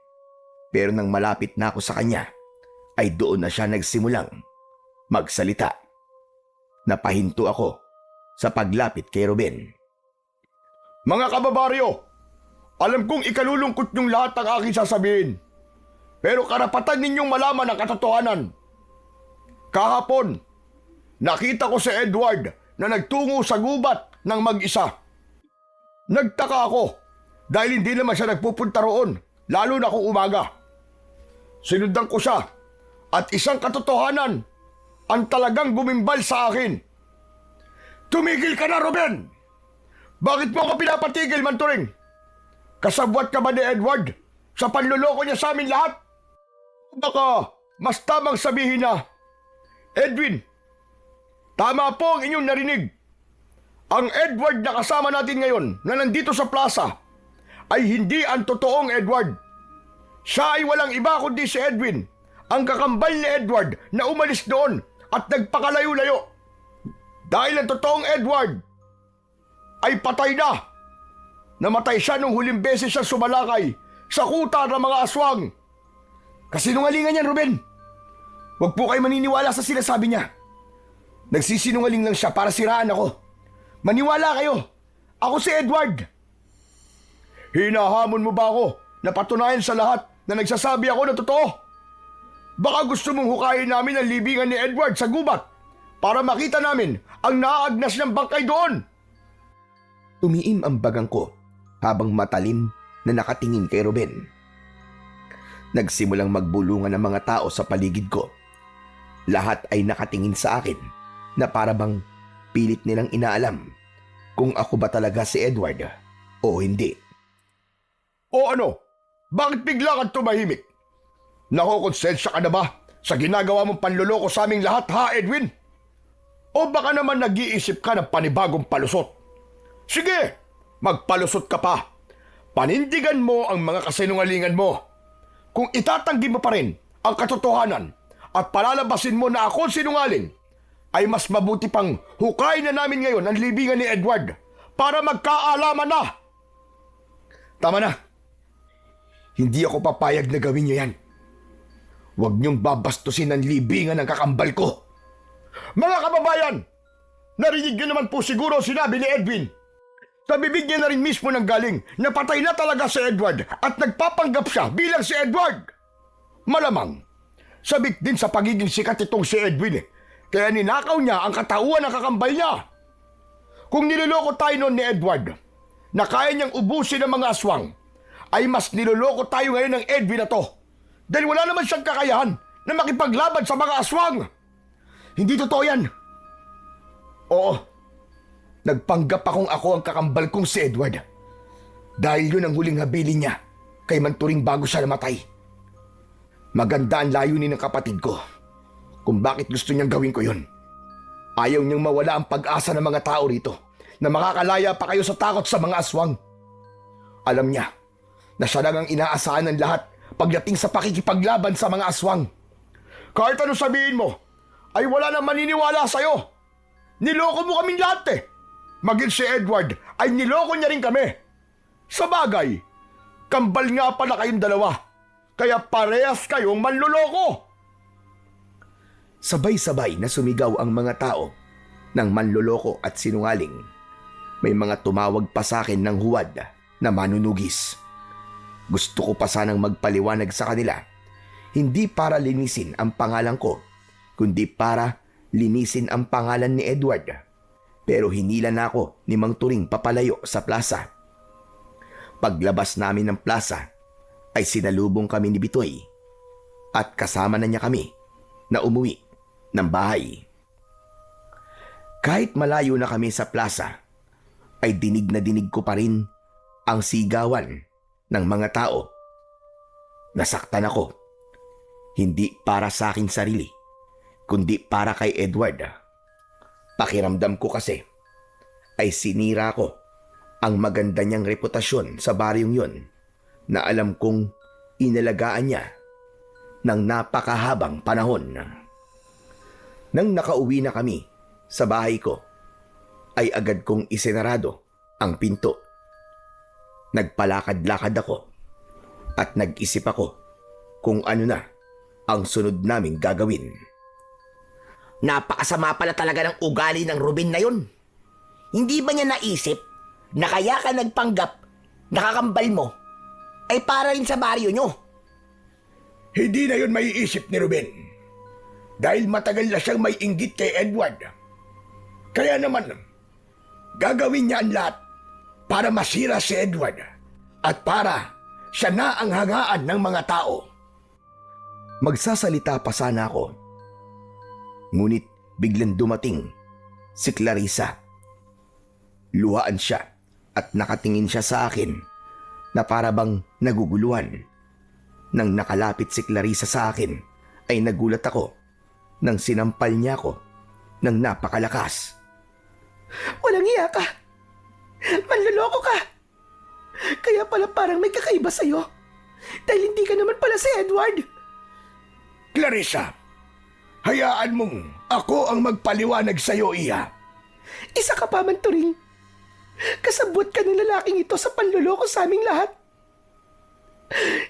Pero nang malapit na ako sa kanya, ay doon na siya nagsimulang magsalita. Napahinto ako sa paglapit kay Ruben. Mga kababaryo, alam kong ikalulungkot niyong lahat ang aking sasabihin. Pero karapatan ninyong malaman ang katotohanan. Kahapon, nakita ko si Edward na nagtungo sa gubat ng mag-isa. Nagtaka ako dahil hindi naman siya nagpupunta roon, lalo na kung umaga. Sinundan ko siya at isang katotohanan ang talagang gumimbal sa akin. Tumigil ka na, Ruben! Bakit mo ako pinapatigil, Mang Turing? Kasabwat ka ba ni Edward sa panloloko niya sa amin lahat? Baka mas tamang sabihin na, Edwin, tama po ang inyong narinig. Ang Edward na kasama natin ngayon na nandito sa plaza ay hindi ang totoong Edward. Siya ay walang iba kundi si Edwin, ang kakambal ni Edward na umalis doon at nagpakalayo-layo. Dahil ang totoong Edward ay patay na. Namatay siya nung huling beses siya sumalakay sa kuta ng mga aswang. Kasinungalingan yan, Ruben. Huwag po kayo maniniwala sa sinasabi niya. Nagsisinungaling lang siya para siraan ako. Maniwala kayo. Ako si Edward. Hinahamon mo ba ako na patunayan sa lahat na nagsasabi ako na totoo? Baka gusto mong hukayin namin ang libingan ni Edward sa gubat para makita namin ang naaagnas ng bangkay doon. Tumiim ang bagang ko habang matalim na nakatingin kay Ruben. Nagsimulang magbulungan ang mga tao sa paligid ko. Lahat ay nakatingin sa akin na para bang pilit nilang inaalam kung ako ba talaga si Edward o hindi. O ano? Bakit bigla kang tumahimik? Nakukonsensya ka na ba sa ginagawa mong panluloko sa aming lahat, ha, Edwin? O baka naman nag-iisip ka ng panibagong palusot? Sige, magpalusot ka pa. Panindigan mo ang mga kasinungalingan mo. Kung itatanggi mo pa rin ang katotohanan at palalabasin mo na ako sinungaling, ay mas mabuti pang hukayin na namin ngayon ang libingan ni Edward para magkaalaman na. Tama na. Hindi ako papayag na gawin niyo yan. Huwag niyong babastusin ang libingan ng kakambal ko. Mga kababayan, narinig niyo naman po siguro sinabi ni Edwin. Sa bibig niya na rin mismo nang galing na patay na talaga si Edward at nagpapanggap siya bilang si Edward. Malamang, sabik din sa pagiging sikat itong si Edwin kaya ninakaw niya ang katauhan ng kakambal niya. Kung niloloko tayo noon ni Edward na kaya niyang ubusin ang mga aswang, ay mas niloloko tayo ngayon ng Edwin na to dahil wala naman siyang kakayahan na makipaglaban sa mga aswang. Hindi totoo yan. Oo, nagpanggap akong ako ang kakambal kong si Edward dahil yun ang huling habilin niya kay Manturing bago siya namatay. Maganda ang layunin ng kapatid ko kung bakit gusto niyang gawin ko yun. Ayaw niyang mawala ang pag-asa ng mga tao rito na makakalaya pa kayo sa takot sa mga aswang. Alam niya na siya lang ang inaasahan ng lahat pagdating sa pakikipaglaban sa mga aswang. Kahit ano sabihin mo, ay wala nang maniniwala sa'yo. Niloko mo kaming lahat eh. Maging si Edward ay niloko niya rin kami. Sa bagay, kambal nga pala kayong dalawa, kaya parehas kayong manloloko. Sabay-sabay na sumigaw ang mga tao ng manloloko at sinungaling. May mga tumawag pa sa akin ng huwad na manunugis. Gusto ko pa sanang magpaliwanag sa kanila, hindi para linisin ang pangalan ko, kundi para linisin ang pangalan ni Edward. Pero hinila na ako ni Mang Turing papalayo sa plaza. Paglabas namin ng plaza, ay sinalubong kami ni Bitoy at kasama na niya kami na umuwi ng bahay. Kahit malayo na kami sa plaza, ay dinig na dinig ko pa rin ang sigawan ng mga tao. Nasaktan ako, hindi para sa aking sarili, kundi para kay Edward. Pakiramdam ko kasi ay sinira ko ang maganda niyang reputasyon sa baryong yon na alam kong inalagaan niya ng napakahabang panahon. Nang nakauwi na kami sa bahay ko, ay agad kong isinarado ang pinto. Nagpalakad-lakad ako at nag-isip ako kung ano na ang sunod naming gagawin. Napakasama pala talaga ng ugali ng Ruben na yun. Hindi ba niya naisip na kaya ka nagpanggap na kakambal mo ay para rin sa baryo nyo? Hindi na yun maiisip ni Ruben dahil matagal na siyang may inggit kay Edward. Kaya naman, gagawin niya ang lahat para masira si Edward at para siya na ang hangaan ng mga tao. Magsasalita pa sana ako, ngunit biglang dumating si Clarissa. Luhaan siya at nakatingin siya sa akin na para bang naguguluhan. Nang nakalapit si Clarissa sa akin, ay nagulat ako nang sinampal niya ako ng napakalakas. Walang iya ka. Manloloko ka. Kaya pala parang may kakaiba sa'yo. Dahil hindi ka naman pala si Edward. Clarissa, hayaan mong ako ang magpaliwanag sa'yo, Iya. Isa ka pa, Manturing. Kasabot ka ng lalaking ito sa panloloko sa aming lahat.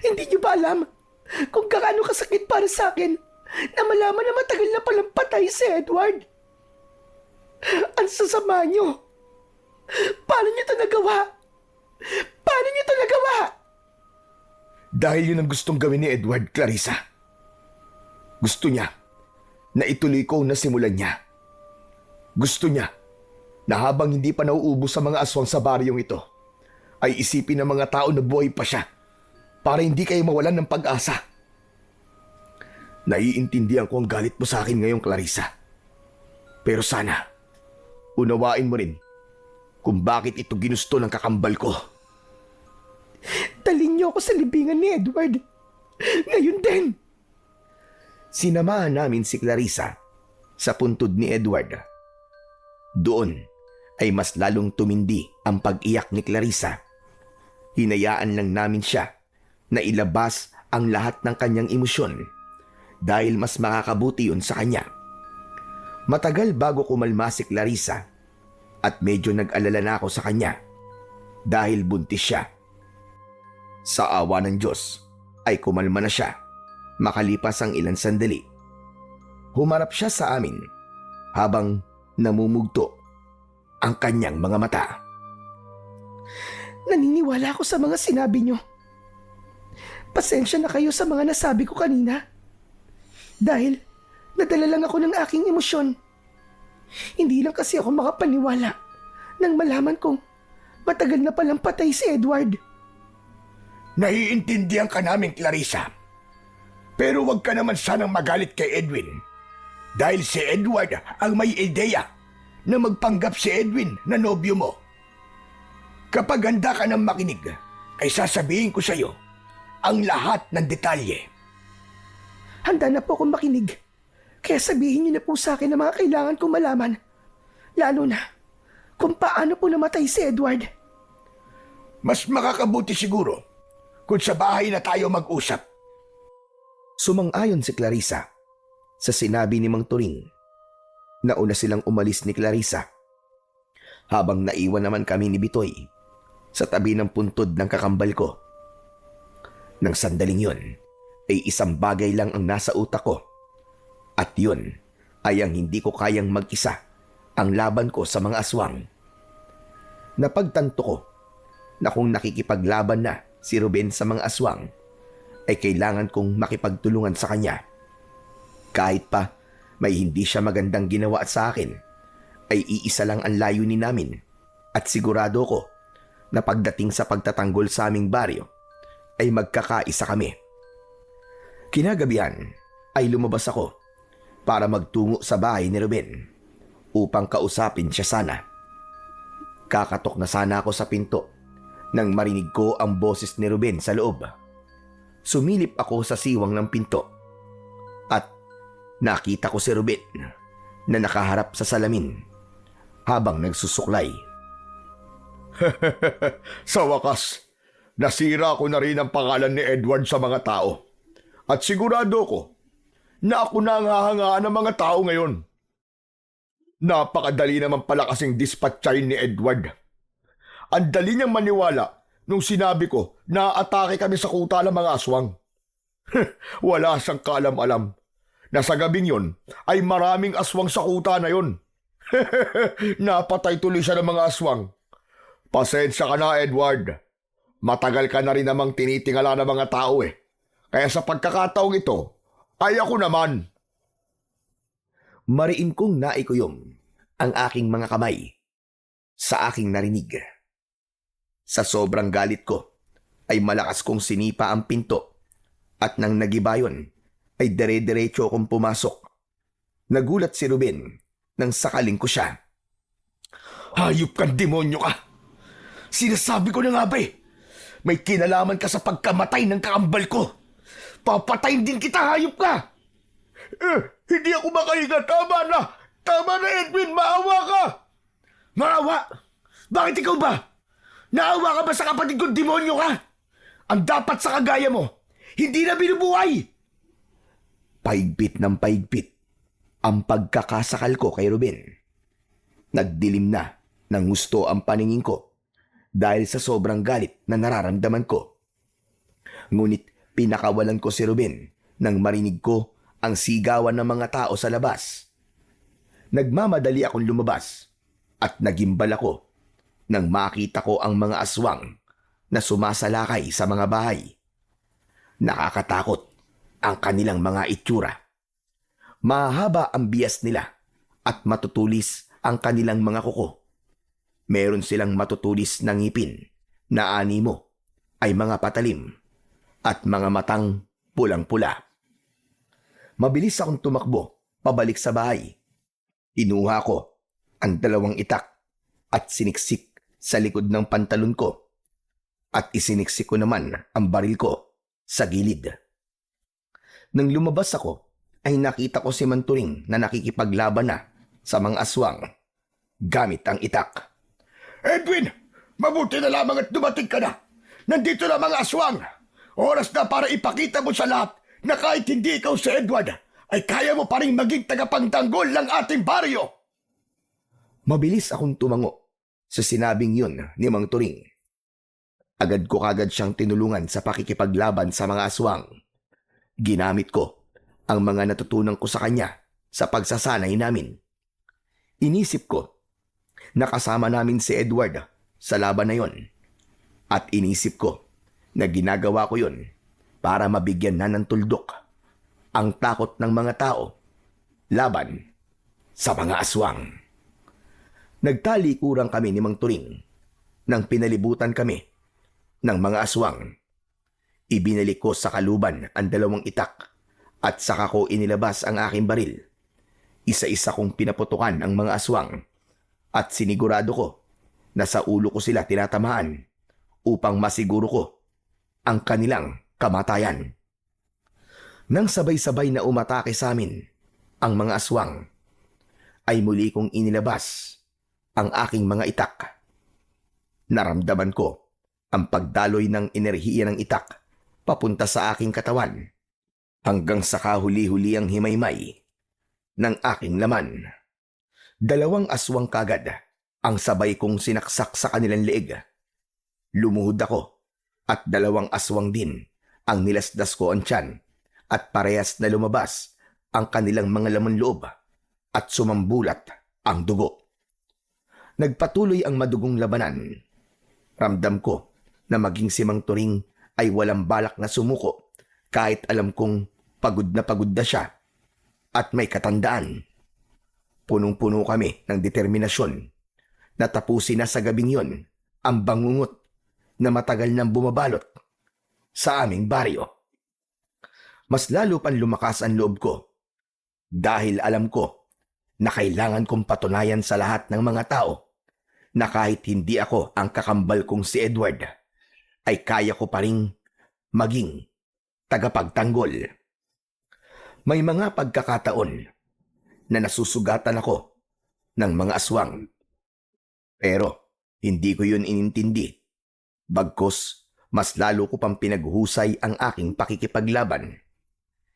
Hindi niyo ba alam kung gaano kasakit para sa akin na malaman na matagal na palang patay si Edward? Ang sasama niyo. Paano niyo ito nagawa? Paano niyo ito nagawa? Dahil yun ang gustong gawin ni Edward, Clarissa. Gusto niya na ituloy ko na simulan niya. Gusto niya na habang hindi pa nauubos sa mga aswang sa baryong ito, ay isipin ng mga tao na buhay pa siya para hindi kayo mawalan ng pag-asa. Naiintindihan ko ang galit mo sa akin ngayon, Clarissa. Pero sana, unawain mo rin kung bakit ito ginusto ng kakambal ko. Dalhin niyo ako sa libingan ni Edward. Ngayon din. Sinamahan namin si Clarissa sa puntod ni Edward. Doon ay mas lalong tumindi ang pag-iyak ni Clarissa. Hinayaan lang namin siya na ilabas ang lahat ng kanyang emosyon dahil mas makakabuti yun sa kanya. Matagal bago kumalma si Clarissa at medyo nag-alala na ako sa kanya dahil buntis siya. Sa awa ng Diyos ay kumalma na siya makalipas ang ilang sandali. Humarap siya sa amin habang namumugto ang kanyang mga mata. Naniniwala ako sa mga sinabi niyo. Pasensya na kayo sa mga nasabi ko kanina. Dahil nadala lang ako ng aking emosyon. Hindi lang kasi ako makapaniwala nang malaman kong matagal na palang patay si Edward. Naiintindihan ka namin, Clarissa. Pero wag ka naman sanang magalit kay Edwin. Dahil si Edward ang may ideya na magpanggap si Edwin na nobyo mo. Kapag handa ka ng makinig, ay sasabihin ko sa iyo ang lahat ng detalye. Handa na po akong makinig. Kaya sabihin niyo na po sa akin ang mga kailangan kong malaman. Lalo na kung paano po namatay si Edward. Mas makakabuti siguro kung sa bahay na tayo mag-usap. Sumang-ayon si Clarissa sa sinabi ni Mang Turing. Nauna silang umalis ni Clarissa, habang naiwan naman kami ni Bitoy sa tabi ng puntod ng kakambal ko. Nang sandaling yon, ay isang bagay lang ang nasa utak ko. At yun ay ang hindi ko kayang mag-isa ang laban ko sa mga aswang. Napagtanto ko na kung nakikipaglaban na si Ruben sa mga aswang, ay kailangan kong makipagtulungan sa kanya. Kahit pa may hindi siya magandang ginawa sa akin, ay iisa lang ang layunin namin at sigurado ko na pagdating sa pagtatanggol sa aming baryo, ay magkakaisa kami. Kinagabihan ay lumabas ako para magtungo sa bahay ni Ruben upang kausapin siya sana. Kakatok na sana ako sa pinto nang marinig ko ang boses ni Ruben sa loob. Sumilip ako sa siwang ng pinto at nakita ko si Ruben na nakaharap sa salamin habang nagsusuklay. Sa wakas, nasira ko na rin ang pangalan ni Edward sa mga tao. At sigurado ko na ako na ang hahangaan ng mga tao ngayon. Napakadali naman pala kasing dispatchayin ni Edward. Ang dali niyang maniwala nung sinabi ko na atake kami sa kuta ng mga aswang. Wala siyang kaalam-alam na sa gabing yon ay maraming aswang sa kuta na yon. Napatay tuloy siya ng mga aswang. Pasensya ka na, Edward. Matagal ka na rin namang tinitingala ng mga tao eh. Kaya sa pagkakataong ito, ay ako naman. Mariin kong naikuyom ang aking mga kamay sa aking narinig. Sa sobrang galit ko, ay malakas kong sinipa ang pinto at nang nagibayon, ay dire-diretso akong pumasok. Nagulat si Ruben nang sakaling ko siya. Hayop kang demonyo ka! Sinasabi ko na nga ba eh, may kinalaman ka sa pagkamatay ng kakambal ko. Papatayin din kita, hayop ka! Hindi ako makahinga. Tama na! Tama na, Edwin! Maawa ka! Maawa? Bakit ikaw ba? Naawa ka ba sa kapatid kong demonyo ka? Ang dapat sa kagaya mo, hindi na binubuhay! Paigpit ng paigpit ang pagkakasakal ko kay Ruben. Nagdilim na ng gusto ang paningin ko dahil sa sobrang galit na nararamdaman ko. Ngunit pinakawalan ko si Ruben nang marinig ko ang sigawan ng mga tao sa labas. Nagmamadali akong lumabas at nagimbal ako nang makita ko ang mga aswang na sumasalakay sa mga bahay. Nakakatakot ang kanilang mga itsura. Mahaba ang bias nila at matutulis ang kanilang mga kuko. Meron silang matutulis na ngipin na animo ay mga patalim at mga matang pulang-pula. Mabilis akong tumakbo pabalik sa bahay. Kinuha ko ang 2 itak at siniksik sa likod ng pantalon ko at isiniksik ko naman ang baril ko sa gilid. Nang lumabas ako, ay nakita ko si Manturing na nakikipaglaban na sa mga aswang gamit ang itak. Edwin! Mabuti na lamang at dumating ka na! Nandito na mga aswang! Oras na para ipakita mo sa lahat na kahit hindi ikaw si Edward, ay kaya mo pa rin maging tagapagtanggol ng ating baryo! Mabilis akong tumango sa sinabing yun ni Mang Turing. Agad ko kagad siyang tinulungan sa pakikipaglaban sa mga aswang. Ginamit ko ang mga natutunan ko sa kanya sa pagsasanay namin. Inisip ko na kasama namin si Edward sa laban na yon At inisip ko na ginagawa ko yun para mabigyan na ng tuldok ang takot ng mga tao laban sa mga aswang. Nagtalikurang kami ni Mang Turing nang pinalibutan kami ng mga aswang. Ibinalik ko sa kaluban ang 2 itak at saka ko inilabas ang aking baril. Isa-isa kong pinaputukan ang mga aswang at sinigurado ko na sa ulo ko sila tinatamaan upang masiguro ko ang kanilang kamatayan. Nang sabay-sabay na umatake sa amin ang mga aswang, ay muli kong inilabas ang aking mga itak. Naramdaman ko ang pagdaloy ng enerhiya ng itak papunta sa aking katawan hanggang sa kahuli-huli ang himaymay ng aking laman. 2 aswang kagad ang sabay kong sinaksak sa kanilang leeg. Lumuhod ako at 2 aswang din ang nilasdas ko ang tiyan at parehas na lumabas ang kanilang mga laman loob at sumambulat ang dugo. Nagpatuloy ang madugong labanan. Ramdam ko na maging si Mang Turing ay walang balak na sumuko kahit alam kong pagod na siya at may katandaan. Punong-puno kami ng determinasyon na tapusin na sa gabing yon ang bangungot na matagal nang bumabalot sa aming baryo. Mas lalo pang lumakas ang loob ko dahil alam ko na kailangan kong patunayan sa lahat ng mga tao na kahit hindi ako ang kakambal kong si Edward, ay kaya ko pa ring maging tagapagtanggol. May mga pagkakataon na nasusugatan ako ng mga aswang. Pero hindi ko yun inintindi. Bagkus, mas lalo ko pang pinaghusay ang aking pakikipaglaban.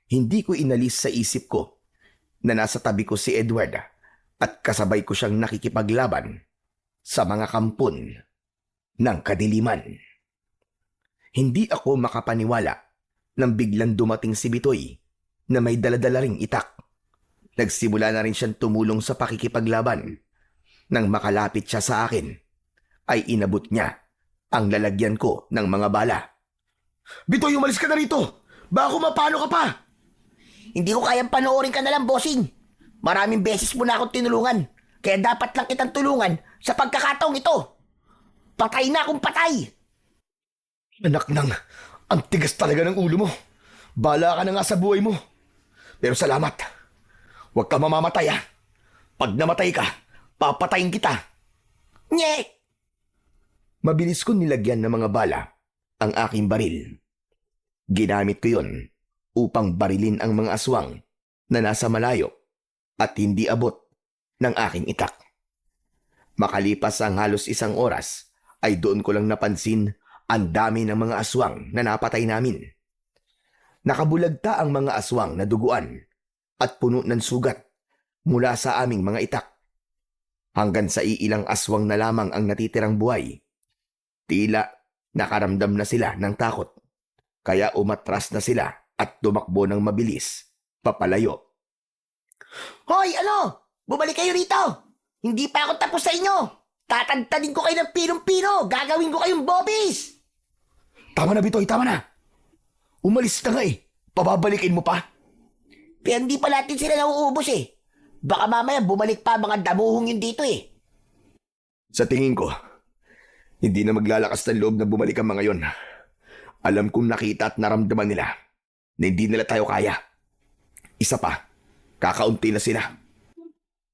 Hindi ko inalis sa isip ko na nasa tabi ko si Edward at kasabay ko siyang nakikipaglaban sa mga kampon ng kadiliman. Hindi ako makapaniwala nang biglang dumating si Bitoy na may daladala ring itak. Nagsimula na rin siyang tumulong sa pakikipaglaban. Nang makalapit siya sa akin, ay inabot niya ang lalagyan ko ng mga bala. Bitoy, umalis ka na rito! Baka mapano ka pa! Hindi ko kayang panoorin ka na lang, bossing. Maraming beses mo na akong tinulungan. Kaya dapat lang kitang tulungan sa pagkakataong ito. Patay na akong patay! Anak nang, ang tigas talaga ng ulo mo. Bala ka na nga sa buhay mo. Pero salamat. Huwag ka mamamatay, ha. Pag namatay ka, papatayin kita. Nye! Mabilis ko nilagyan ng mga bala ang aking baril. Ginamit ko yon upang barilin ang mga aswang na nasa malayo at hindi abot ng aking itak. Makalipas ang halos 1 oras, ay doon ko lang napansin ang dami ng mga aswang na napatay namin. Nakabulagta ang mga aswang na duguan at puno ng sugat mula sa aming mga itak. Hanggang sa iilang aswang na lamang ang natitirang buhay. Tila nakaramdam na sila ng takot, kaya umatras na sila at tumakbo ng mabilis papalayo. Hoy, ano? Bumalik kayo rito! Hindi pa ako tapos sa inyo! Tatantadin ko kayo ng pinong-pino! Gagawin ko kayong bobbies! Tama na, Bitoy, tama na. Umalis na nga eh. Pababalikin mo pa. Pero hindi pa natin sila nauubos eh. Baka mamaya bumalik pa mga damuhong yun dito eh. Sa tingin ko, hindi na maglalakas ng loob na bumalik ang mga yon. Alam kong nakita at naramdaman nila na hindi nila tayo kaya. Isa pa, kakaunti na sila.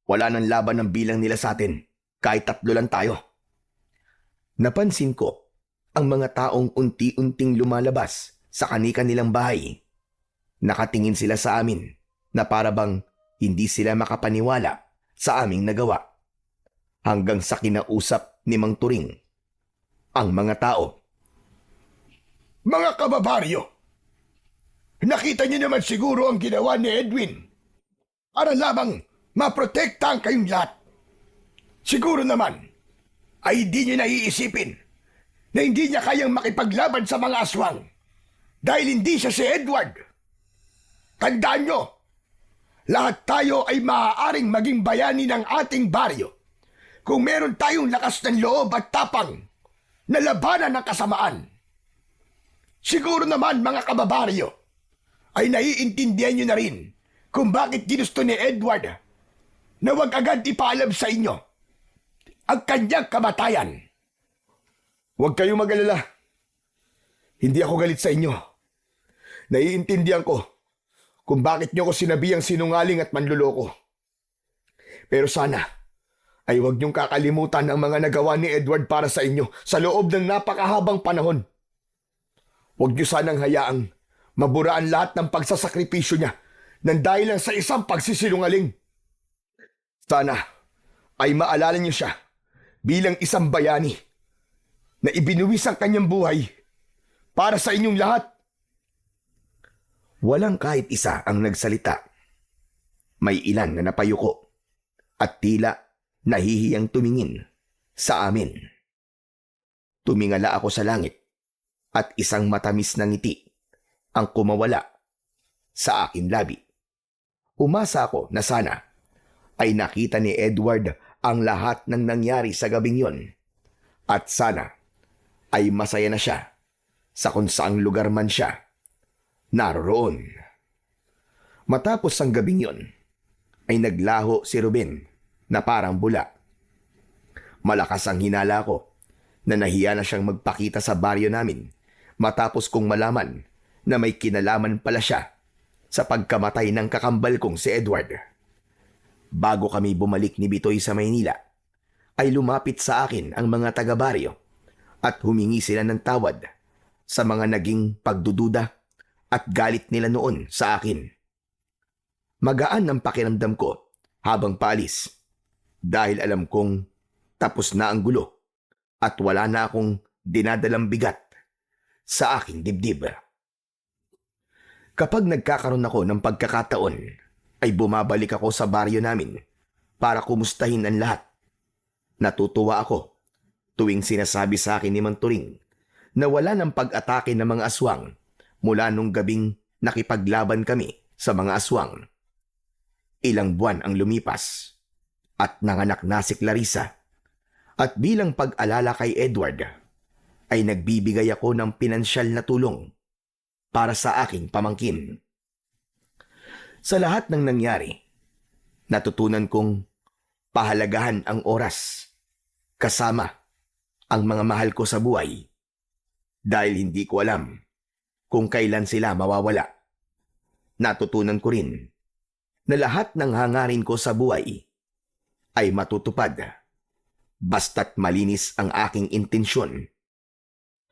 Wala nang laban ng bilang nila sa atin, kahit 3 lang tayo. Napansin ko ang mga taong unti-unting lumalabas sa kani-kanilang bahay. Nakatingin sila sa amin na para bang hindi sila makapaniwala sa aming nagawa. Hanggang sa kinausap ni Mang Turing ang mga tao. Mga kababaryo, nakita niyo naman siguro ang ginawa ni Edwin para lamang maprotektahan kayong lahat. Siguro naman ay hindi niyo naiisipin na hindi niya kayang makipaglaban sa mga aswang dahil hindi siya si Edward. Tandaan niyo, lahat tayo ay maaaring maging bayani ng ating baryo kung meron tayong lakas ng loob at tapang na labanan ng kasamaan. Siguro naman mga kababaryo ay naiintindihan nyo na rin kung bakit ginusto ni Edward na wag agad ipaalam sa inyo ang kanyang kamatayan. Huwag kayong mag-alala. Hindi ako galit sa inyo. Naiintindihan ko kung bakit nyo ko sinabihang sinungaling at manluloko. Pero sana ay huwag niyong kakalimutan ang mga nagawa ni Edward para sa inyo sa loob ng napakahabang panahon. Huwag niyo sanang hayaang maburaan lahat ng pagsasakripisyo niya nang dahil lang sa isang pagsisinungaling. Sana ay maalala niyo siya bilang isang bayani na ibinuwis ang kanyang buhay para sa inyong lahat. Walang kahit isa ang nagsalita. May ilan na napayuko at tila nahihiyang tumingin sa amin. Tumingala ako sa langit at isang matamis na ngiti ang kumawala sa aking labi. Umasa ako na sana ay nakita ni Edward ang lahat ng nangyari sa gabing yon at sana ay masaya na siya sa kung saang lugar man siya naroon. Matapos ang gabing yon ay naglaho si Ruben na parang bula. Malakas ang hinala ko na nahiya na siyang magpakita sa baryo namin matapos kong malaman na may kinalaman pala siya sa pagkamatay ng kakambal kong si Edward. Bago kami bumalik ni Bitoy sa Maynila, ay lumapit sa akin ang mga taga-baryo at humingi sila ng tawad sa mga naging pagdududa at galit nila noon sa akin. Magaan ang pakiramdam ko habang paalis dahil alam kong tapos na ang gulo at wala na akong dinadalang bigat sa aking dibdib. Kapag nagkakaroon ako ng pagkakataon, ay bumabalik ako sa baryo namin para kumustahin ang lahat. Natutuwa ako tuwing sinasabi sa akin ni Manturing na wala ng pag-atake ng mga aswang mula nung gabing nakipaglaban kami sa mga aswang. Ilang buwan ang lumipas at nanganak na si Clarissa. At bilang pag-alala kay Edward, ay nagbibigay ako ng pinansyal na tulong para sa aking pamangkin. Sa lahat ng nangyari, natutunan kong pahalagahan ang oras kasama ang mga mahal ko sa buhay dahil hindi ko alam kung kailan sila mawawala. Natutunan ko rin na lahat ng hangarin ko sa buhay ay matutupad basta't malinis ang aking intensyon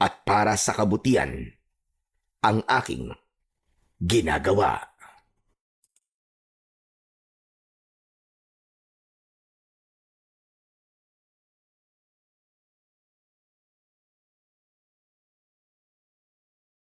at para sa kabutihan ang aking ginagawa.